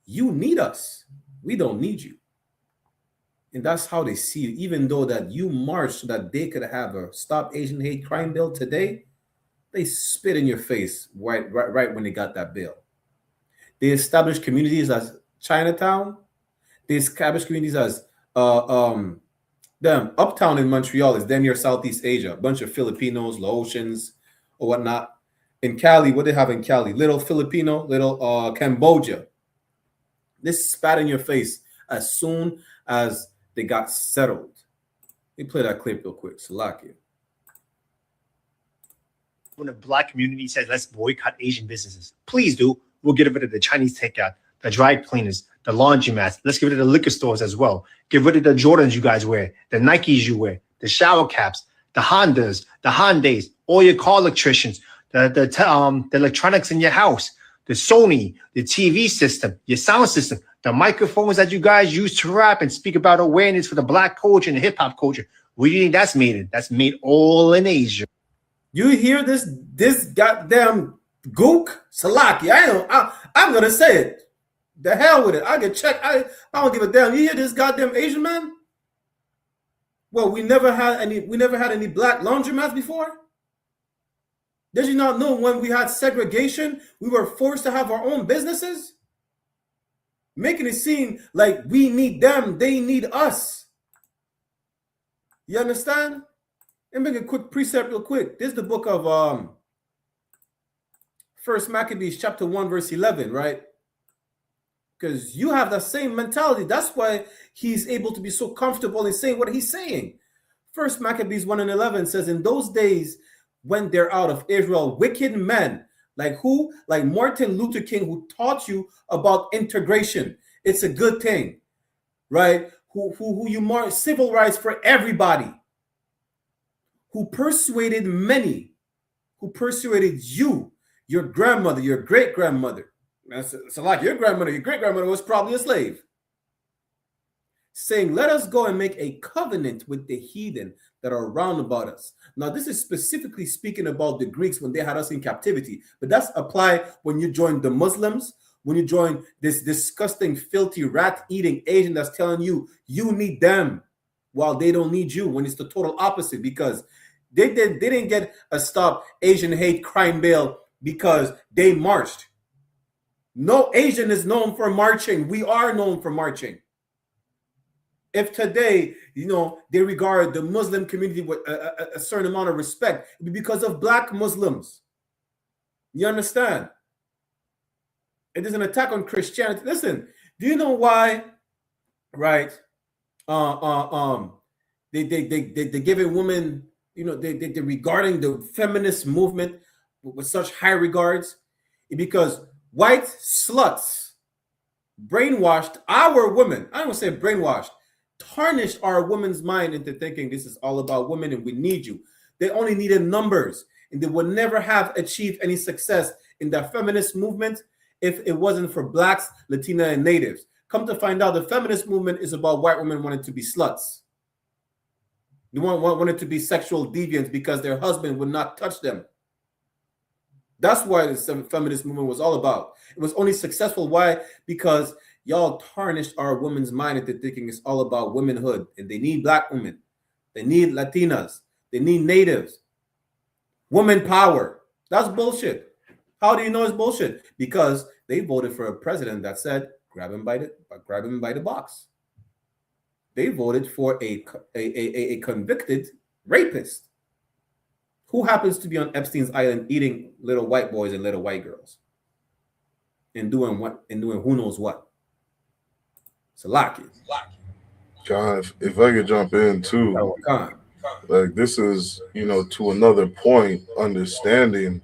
You need us. We don't need you. And that's how they see it. Even though that you marched so that they could have a Stop Asian Hate Crime bill today, they spit in your face right when they got that bill. They established communities as Chinatown. They established communities as Uptown in Montreal is damn near Southeast Asia. A bunch of Filipinos, Laotians, or whatnot. In Cali, what they have in Cali? Little Filipino, little Cambodia. This spat in your face as soon as they got settled. Let me play that clip real quick. Salakia. When the black community says, let's boycott Asian businesses, please do. We'll get rid of the Chinese takeout, the dry cleaners, the laundromats. Let's get rid of the liquor stores as well. Get rid of the Jordans you guys wear, the Nikes you wear, the shower caps, the Hondas, the Hyundais, all your car electricians, the electronics in your house, the Sony, the TV system, your sound system, the microphones that you guys use to rap and speak about awareness for the black culture and the hip hop culture. Where do you think that's made in? That's made all in Asia. You hear this goddamn gook? Salaki. I'm gonna say it. The hell with it. I can check. I don't give a damn. You hear this goddamn Asian man? Well, we never had any black laundromats before. Did you not know when we had segregation, we were forced to have our own businesses? Making it seem like we need them, they need us. You understand? Let me make a quick precept real quick. This is the book of First Maccabees chapter 1 verse 11, right? Because you have that same mentality. That's why he's able to be so comfortable in saying what he's saying. First Maccabees 1 and 11 says, in those days when they're out of Israel, wicked men, like who? Like Martin Luther King, who taught you about integration. It's a good thing, right? Who you march civil rights for everybody. Who persuaded many, who persuaded you, your grandmother, your great-grandmother. So like your grandmother, your great-grandmother was probably a slave. Saying, let us go and make a covenant with the heathen that are round about us. Now, this is specifically speaking about the Greeks when they had us in captivity. But that's applied when you join the Muslims, when you join this disgusting, filthy, rat-eating Asian that's telling you, you need them while they don't need you, when it's the total opposite, because they didn't get a Stop Asian Hate Crime bill because they marched. No Asian is known for marching. We are known for marching. If today, they regard the Muslim community with a certain amount of respect, it'd be because of black Muslims. You understand? It is an attack on Christianity. Listen, do you know why? Right? They giving women, they regarding the feminist movement with such high regards, because white sluts brainwashed our women. I don't want to say brainwashed, tarnished our women's mind into thinking this is all about women and we need you. They only needed numbers, and they would never have achieved any success in the feminist movement if it wasn't for blacks, Latina, and natives. Come to find out, the feminist movement is about white women wanting to be sluts. They wanted to be sexual deviants because their husband would not touch them. That's why the feminist movement was all about. It was only successful. Why? Because y'all tarnished our women's mind into thinking it's all about womanhood, and they need black women, they need Latinas, they need natives, woman power. That's bullshit. How do you know it's bullshit? Because they voted for a president that said grab him by the box. They voted for a convicted rapist who happens to be on Epstein's island eating little white boys and little white girls and doing who knows what. Salaki. God, if I could jump in too, like this is, to another point, understanding,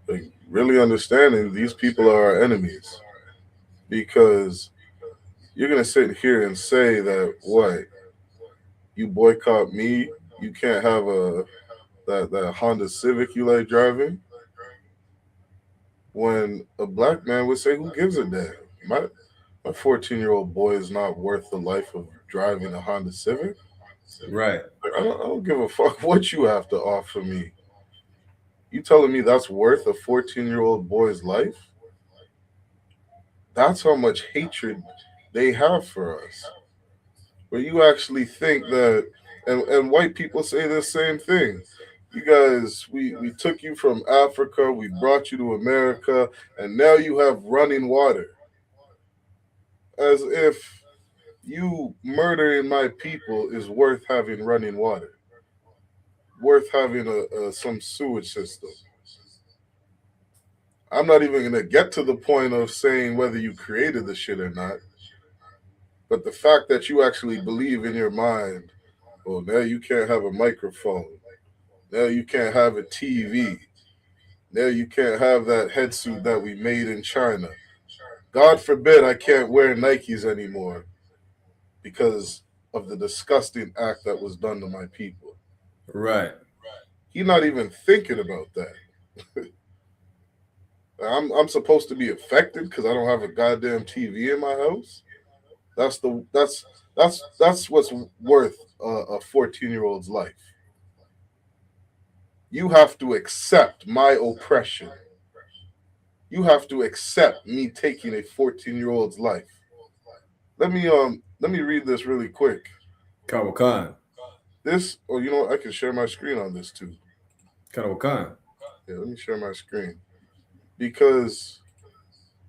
like really understanding these people are our enemies, because you're gonna sit here and say that what, you boycott me, you can't have that Honda Civic you like driving, when a black man would say, who gives a damn? My 14-year-old boy is not worth the life of driving a Honda Civic. Right. I don't give a fuck what you have to offer me. You telling me that's worth a 14-year-old boy's life? That's how much hatred they have for us. Where you actually think that, and white people say the same thing. You guys, we took you from Africa, we brought you to America, and now you have running water. As if you murdering my people is worth having running water, worth having some sewage system. I'm not even going to get to the point of saying whether you created the shit or not. But the fact that you actually believe in your mind, well, now you can't have a microphone. Now you can't have a TV. Now you can't have that head suit that we made in China. God forbid I can't wear Nikes anymore because of the disgusting act that was done to my people. Right. He's not even thinking about that. I'm supposed to be affected because I don't have a goddamn TV in my house. That's what's worth a 14-year-old's life. You have to accept my oppression. You have to accept me taking a 14-year-old's life. Let me read this really quick. Kawakan. This, I can share my screen on this too. Kawakan. Yeah, let me share my screen. Because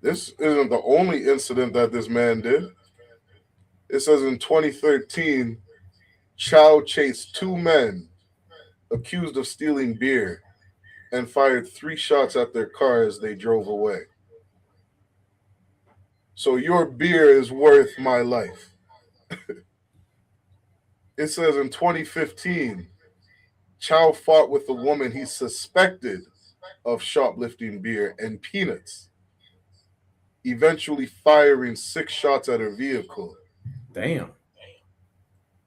this isn't the only incident that this man did. It says in 2013, Chow chased 2 men accused of stealing beer and fired 3 shots at their car as they drove away. So your beer is worth my life. It says in 2015, Chow fought with a woman he suspected of shoplifting beer and peanuts, eventually firing 6 shots at her vehicle. Damn.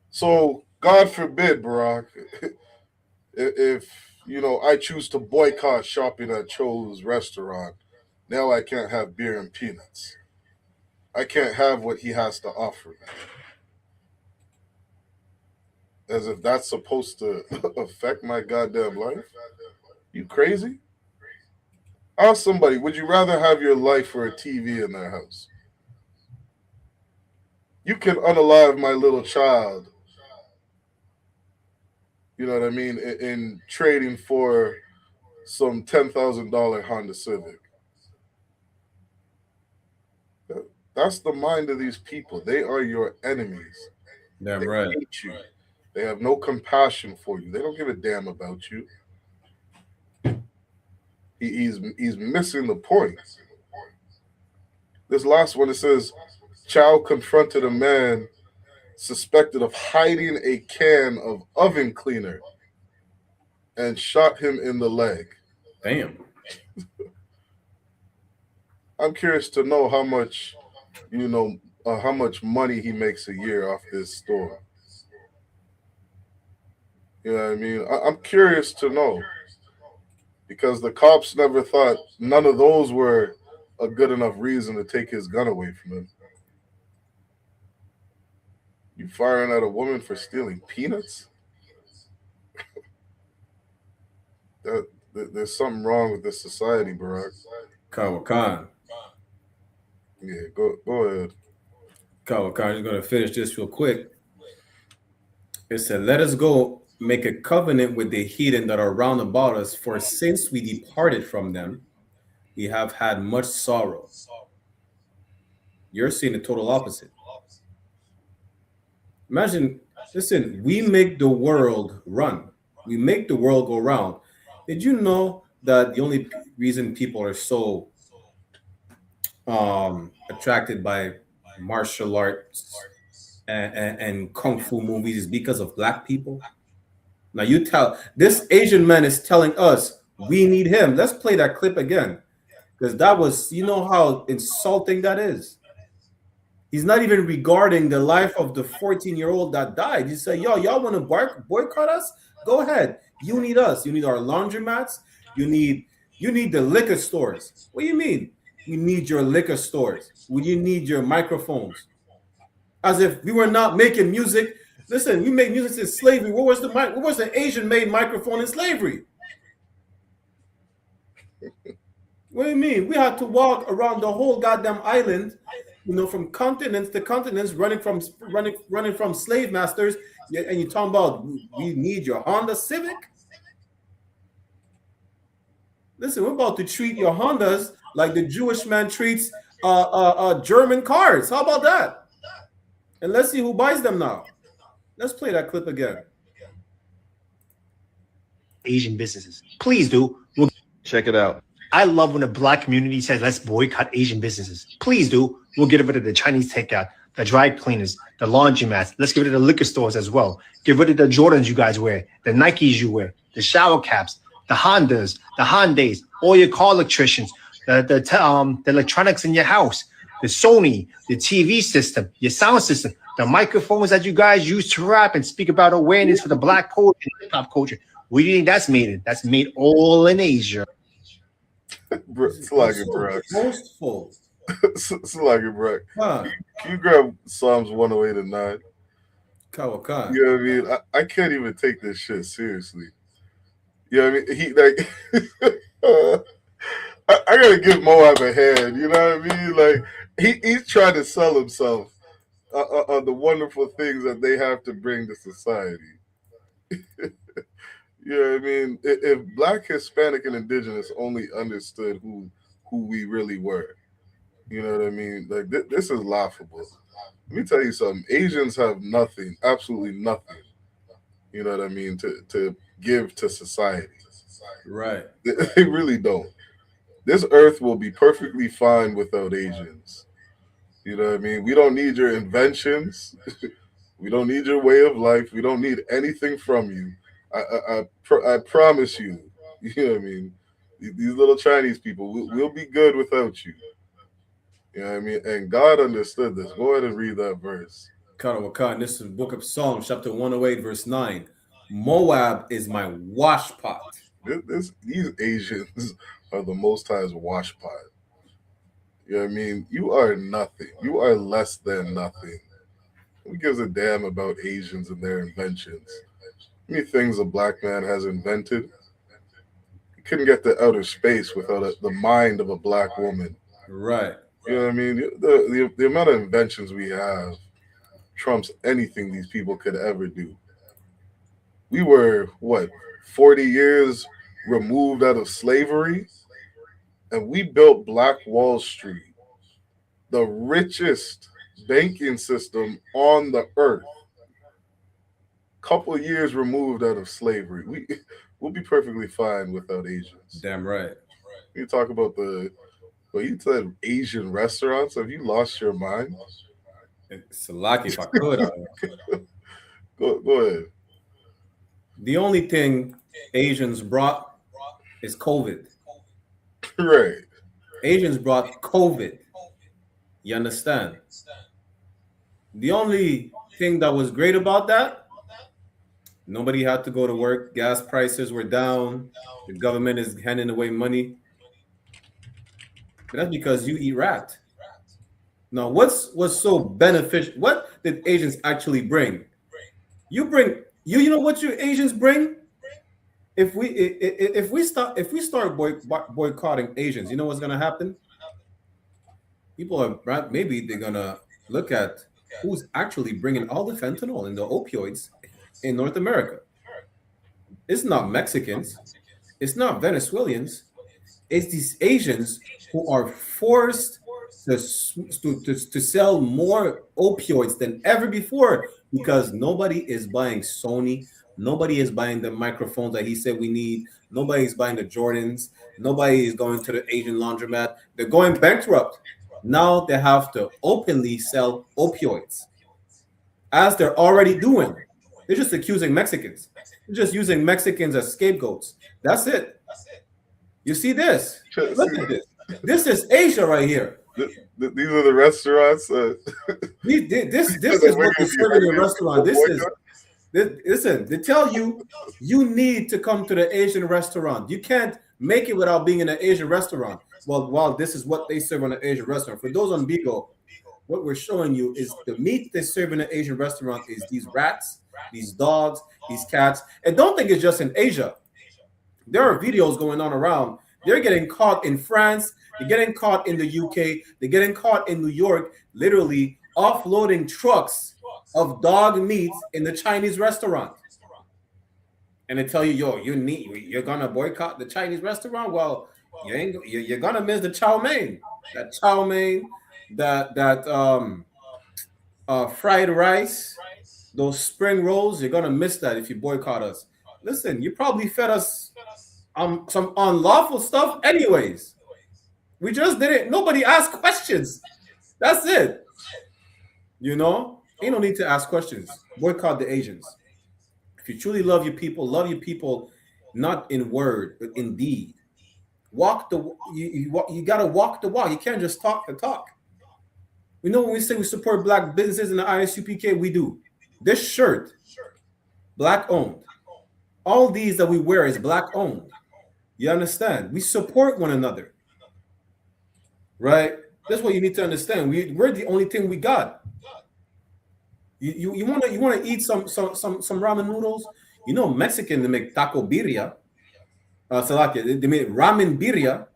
So, God forbid, Barack, if I choose to boycott shopping at Cho's restaurant, now I can't have beer and peanuts. I can't have what he has to offer me. As if that's supposed to affect my goddamn life? You crazy? Ask somebody, would you rather have your life or a TV in their house? You can unalive my little child, you know what I mean, in trading for some $10,000 Honda Civic. That's the mind of these people. They are your enemies. Damn They right. hate you. They have no compassion for you. They don't give a damn about you. He's missing the point. This last one, it says, child confronted a man suspected of hiding a can of oven cleaner and shot him in the leg. Damn. I'm curious to know how much, how much money he makes a year off this store. You know what I mean? I'm curious to know because the cops never thought none of those were a good enough reason to take his gun away from him. You firing at a woman for stealing peanuts? There's something wrong with this society, Barack. Kawakan. Yeah, go ahead. Kawakan is going to finish this real quick. It said, let us go make a covenant with the heathen that are round about us, for since we departed from them, we have had much sorrow. You're seeing the total opposite. Imagine, listen, we make the world run. We make the world go round. Did you know that the only reason people are so attracted by martial arts and kung fu movies is because of black people? Now you tell this Asian man is telling us we need him. Let's play that clip again. Because that was, you know how insulting that is. He's not even regarding the life of the 14-year-old that died. He said, yo, y'all want to boycott us? Go ahead. You need us. You need our laundromats. You need the liquor stores. What do you mean? We need your liquor stores. You need your microphones. As if we were not making music. Listen, we make music since slavery. What was the Asian made microphone in slavery? What do you mean? We had to walk around the whole goddamn island, from continents to continents, running from slave masters. And you're talking about we need your Honda Civic? Listen, we're about to treat your Hondas like the Jewish man treats German cars. How about that? And let's see who buys them now. Let's play that clip again. Asian businesses. Please do. We'll check it out. I love when the black community says, let's boycott Asian businesses. Please do. We'll get rid of the Chinese takeout, the dry cleaners, the laundromats. Let's get rid of the liquor stores as well. Get rid of the Jordans you guys wear, the Nikes you wear, the shower caps, the Hondas, the Hyundais, all your car electricians, the electronics in your house, the Sony, the TV system, your sound system, the microphones that you guys use to rap and speak about awareness for the black culture and hip hop culture. What do you think that's made in? That's made all in Asia. It's like it, Brock. Boastful. It's like it, Brock. Can you grab Psalms 108 and 9? Kawakan. You know what I mean? I can't even take this shit seriously. You know what I mean? He like I gotta give Moab a hand. You know what I mean? Like he's trying to sell himself on the wonderful things that they have to bring to society. You know what I mean? If Black, Hispanic, and Indigenous only understood who we really were, you know what I mean? Like this is laughable. Let me tell you something. Asians have nothing, absolutely nothing. You know what I mean? To give to society. Right. They really don't. This earth will be perfectly fine without Asians. You know what I mean? We don't need your inventions. We don't need your way of life. We don't need anything from you. I promise you. You know what I mean? These little Chinese people, we'll be good without you. You know what I mean? And God understood this. Go ahead and read that verse. Karawakan, this is Book of Psalms, chapter 108, verse 9. Moab is my washpot. These Asians are the Most High's washpot. You know what I mean? You are nothing. You are less than nothing. Who gives a damn about Asians and their inventions? How many things a black man has invented? He couldn't get to outer space without the mind of a black woman. Right. You know what I mean? The amount of inventions we have trumps anything these people could ever do. We were, 40 years removed out of slavery? And we built Black Wall Street, the richest banking system on the earth. couple of years removed out of slavery. We'll be perfectly fine without Asians. Damn right. You talk about well, you said Asian restaurants. Have you lost your mind? It's lucky if I could. Go ahead. The only thing Asians brought is COVID. Right. Asians brought COVID. You understand? The only thing that was great about that, nobody had to go to work. Gas prices were down. The government is handing away money. But that's because you eat rat. Now, what's so beneficial? What did Asians actually bring? You know what you Asians bring? If we start boycotting Asians, you know what's gonna happen? People are right. Maybe they're gonna look at who's actually bringing all the fentanyl and the opioids in North America. It's not Mexicans. It's not Venezuelans. It's these Asians who are forced to sell more opioids than ever before because nobody is buying Sony. Nobody is buying the microphones that he said we need. Nobody's buying the Jordans. Nobody is going to the Asian laundromat. They're going bankrupt. Now they have to openly sell opioids, as they're already doing. They're just accusing Mexicans. They're just using Mexicans as scapegoats. That's it. You see this? Look at this. This is Asia right here. These are the restaurants. This is what they serve in your restaurant. Listen, they tell you need to come to the Asian restaurant. You can't make it without being in an Asian restaurant. Well, this is what they serve in an Asian restaurant. For those on Bigo, what we're showing you is the meat they serve in an Asian restaurant is these rats, these dogs, these cats. And don't think it's just in Asia. There are videos going on around. They're getting caught in France. They're getting caught in the UK. They're getting caught in New York, literally offloading trucks of dog meat in the Chinese restaurant. And they tell you, you're gonna boycott the Chinese restaurant. Well, you're gonna miss the chow mein, that fried rice, those spring rolls. You're gonna miss that if you boycott us. Listen, you probably fed us some unlawful stuff anyways. We just didn't. Nobody asked questions. That's it. You know, ain't no need to ask questions. Boycott the Asians. If you truly love your people, not in word but in deed. You gotta walk the walk. You can't just talk the talk. We know when we say we support black businesses in the I.S.U.P.K, we do. This shirt, black owned. All these that we wear is black owned. You understand? We support one another. Right? That's what you need to understand. We're the only thing we got. You want to eat some ramen noodles? You know, Mexican, they make taco birria. They make ramen birria.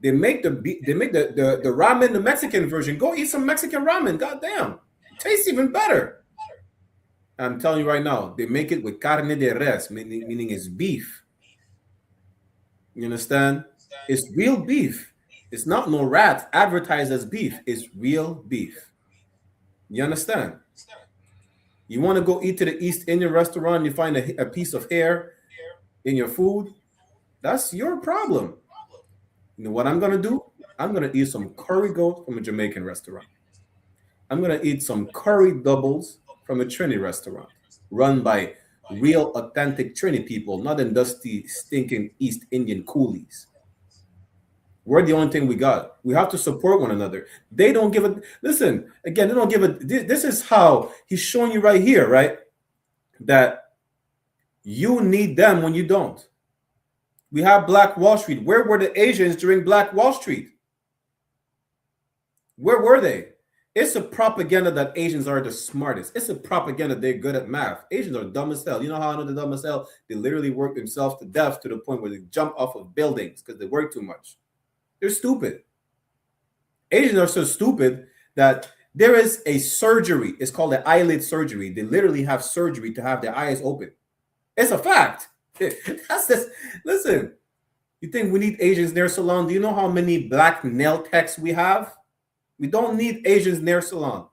They make the ramen, the Mexican version. Go eat some Mexican ramen. Goddamn, it tastes even better. I'm telling you right now, they make it with carne de res, meaning it's beef. You understand? It's real beef. It's not no rat advertised as beef. It's real beef. You understand? You want to go eat to the East Indian restaurant, you find a piece of hair in your food, that's your problem. You know what I'm going to do? I'm going to eat some curry goat from a Jamaican restaurant. I'm going to eat some curry doubles from a Trini restaurant run by real, authentic Trini people, not in dusty, stinking East Indian coolies. We're the only thing we got. We have to support one another. They don't give a listen. Again, they don't give a. This is how he's showing you right here, right? That you need them when you don't. We have Black Wall Street. Where were the Asians during Black Wall Street? Where were they? It's a propaganda that Asians are the smartest. It's a propaganda they're good at math. Asians are dumb as hell. You know how I know they're dumb as hell? They literally work themselves to death to the point where they jump off of buildings because they work too much. They're stupid. Asians are so stupid that there is a surgery. It's called an eyelid surgery. They literally have surgery to have their eyes open. It's a fact. That's this. Listen, you think we need Asians nail salon? Do you know how many black nail techs we have? We don't need Asians nail salon.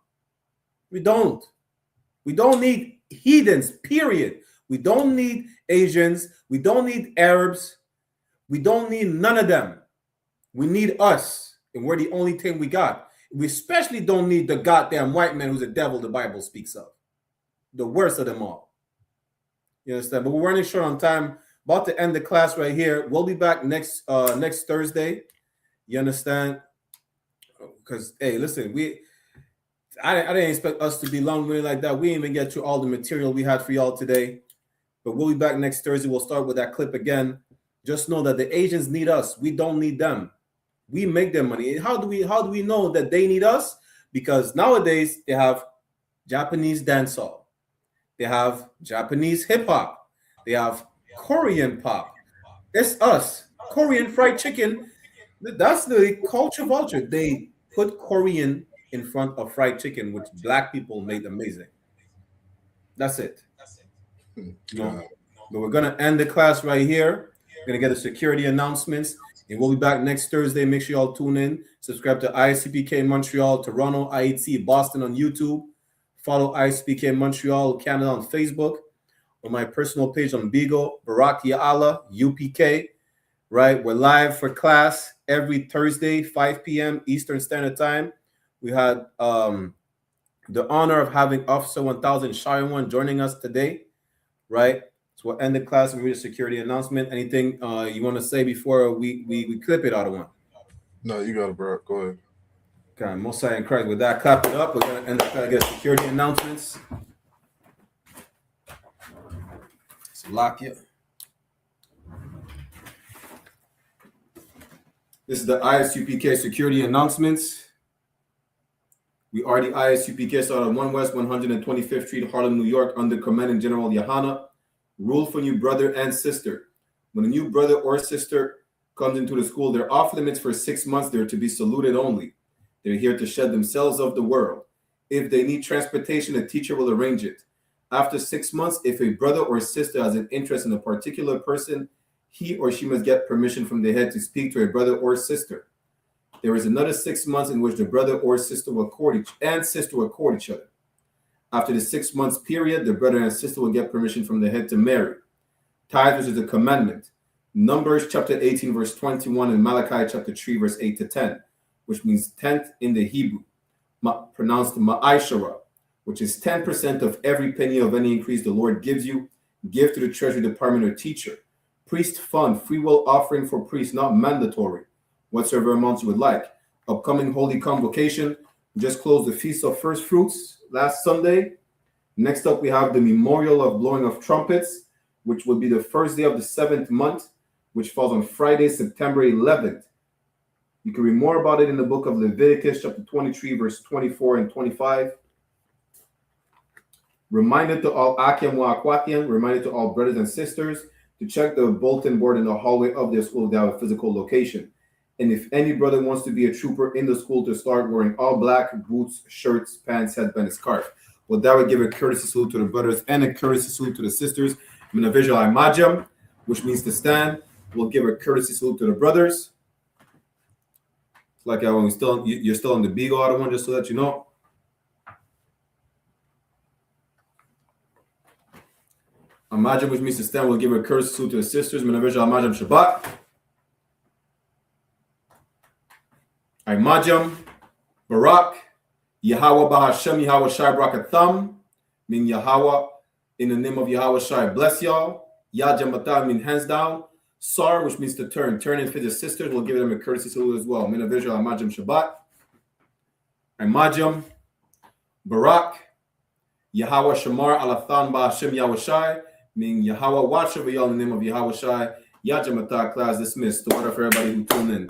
We don't. We don't need heathens, period. We don't need Asians. We don't need Arabs. We don't need none of them. We need us, and we're the only thing we got. We especially don't need the goddamn white man who's a devil the Bible speaks of. The worst of them all. You understand? But we're running short on time. About to end the class right here. We'll be back next Thursday. You understand? Because, hey, listen, I didn't expect us to be long-winded like that. We didn't even get through all the material we had for y'all today. But we'll be back next Thursday. We'll start with that clip again. Just know that the Asians need us. We don't need them. We make their money. How do we know that they need us? Because nowadays they have Japanese dancehall. They have Japanese hip-hop. They have Korean pop. It's us. Korean fried chicken. That's the culture vulture. They put Korean in front of fried chicken, which black people made amazing. That's it. No. But we're going to end the class right here. We're going to get the security announcements. And we'll be back next Thursday. Make sure y'all tune in. Subscribe to I.S.U.P.K Montreal, Toronto, IET, Boston on YouTube. Follow I.S.U.P.K Montreal, Canada on Facebook. On my personal page on Bigo, Barak Ya'ala, UPK. Right? We're live for class every Thursday, 5 p.m. Eastern Standard Time. We had the honor of having Officer 1000 Shaiwan joining us today. Right? So we'll end the class and read a security announcement. Anything you want to say before we clip it out of one? No, you got it, bro. Go ahead. Okay, Mosiah and Christ. With that, clap it up. We're going to end the class, get security announcements. So lock you. This is the I.S.U.P.K security announcements. We are the I.S.U.P.K started on 1 West 125th Street, Harlem, New York, under Commanding General YAHANNA. Rule for new brother and sister. When a new brother or sister comes into the school, they're off limits for 6 months. They're to be saluted only. They're here to shed themselves of the world. If they need transportation, a teacher will arrange it. After 6 months, if a brother or sister has an interest in a particular person, he or she must get permission from the head to speak to a brother or sister. There is another 6 months in which the brother or sister will court each other. After the 6 months period, the brother and sister will get permission from the head to marry. Tithes, which is a commandment. Numbers chapter 18, verse 21, and Malachi chapter 3, verse 8 to 10, which means tenth in the Hebrew, pronounced ma'ashara, which is 10% of every penny of any increase the Lord gives you. Give to the treasury department or teacher. Priest fund, free will offering for priests, not mandatory. Whatsoever amounts you would like. Upcoming holy convocation. We just closed the Feast of First Fruits last Sunday. Next up, we have the memorial of blowing of trumpets, which will be the first day of the 7th month, which falls on Friday, September 11th. You can read more about it in the book of Leviticus, chapter 23, verse 24 and 25. Reminder to all Akim wa Akwatian, reminder to all brothers and sisters to check the bulletin board in the hallway of their school if they have a physical location. And if any brother wants to be a trooper in the school, to start wearing all black, boots, shirts, pants, headband, and scarf. Well, that would give a courtesy salute to the brothers and a courtesy salute to the sisters. In the visual imajam, which means to stand, we'll give a courtesy salute to the brothers. It's like when you're still on the Beagle other one, just to let you know. Imajam, which means to stand, we'll give a courtesy salute to the sisters. In the visual imajam Shabbat. Imajam, Barak, Yahweh Bahashem, Yahweh Shai Brakatham, mean Yahweh, in the name of Yahweh Shai, bless y'all. Yajamata mean hands down. Sar, which means to turn. Turn and fit the sisters, we'll give them a courtesy salute as well. Mina visual Imajam Shabbat. Imajam, Barak, Yahweh Shamar Alathan Bahashem Yahweh Shai, mean Yahweh watch over y'all in the name of Yahweh Shai. Yajamata, class dismissed. To order for everybody who tuned in.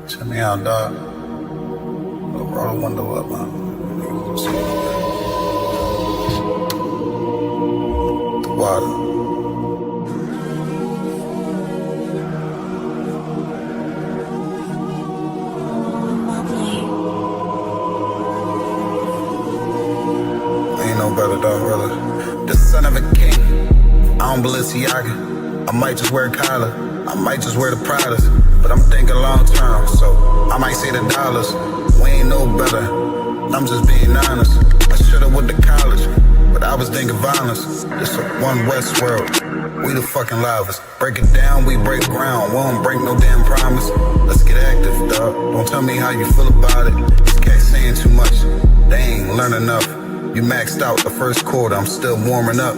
Check me out, dog. Overall window up, man. The water. Ain't no better, dog, brother. The son of a king. I don't Balenciaga. I might just wear Kyla. I might just wear the Pradas, but I'm thinking long term, so I might say the dollars. We ain't no better, I'm just being honest. I should've went to college, but I was thinking violence. It's a one West world, we the fucking loudest. Break it down, we break ground, we don't break no damn promise. Let's get active, dawg. Don't tell me how you feel about it. These cats saying too much, they ain't learn enough. You maxed out the first quarter, I'm still warming up.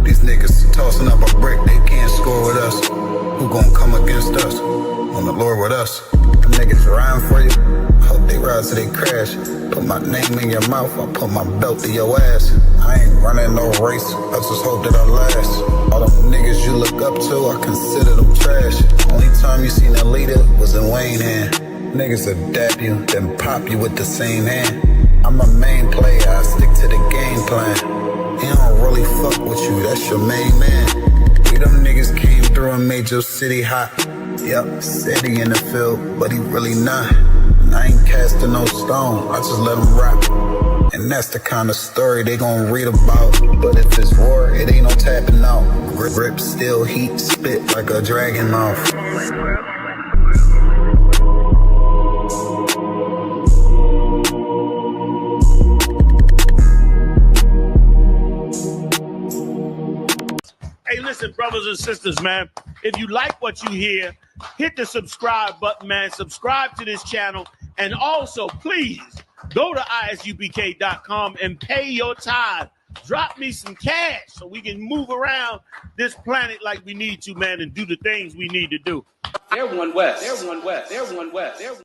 These niggas tossing up a brick, they can't score with us. Who gon' come against us? On the Lord with us. Them niggas riding for you, hope they ride till they crash. Put my name in your mouth, I put my belt to your ass. I ain't running no race, I just hope that I last. All them niggas you look up to, I consider them trash. Only time you seen a leader was in Wayne hand. Niggas will dap you, then pop you with the same hand. I'm a main player, I stick to the game plan. He don't really fuck with you, that's your main man. We them niggas came through and made your city hot. Yep, said he in the field, but he really not. I ain't casting no stone, I just let him rock. And that's the kind of story they gon' read about. But if it's war, it ain't no tapping out. Grip still heat, spit like a dragon mouth. Hey, listen, brothers and sisters, man, if you like what you hear, hit the subscribe button, man. Subscribe to this channel. And also, please, go to isupk.com and pay your tithe. Drop me some cash so we can move around this planet like we need to, man, and do the things we need to do. They're one West. They're one West. They're one West. They're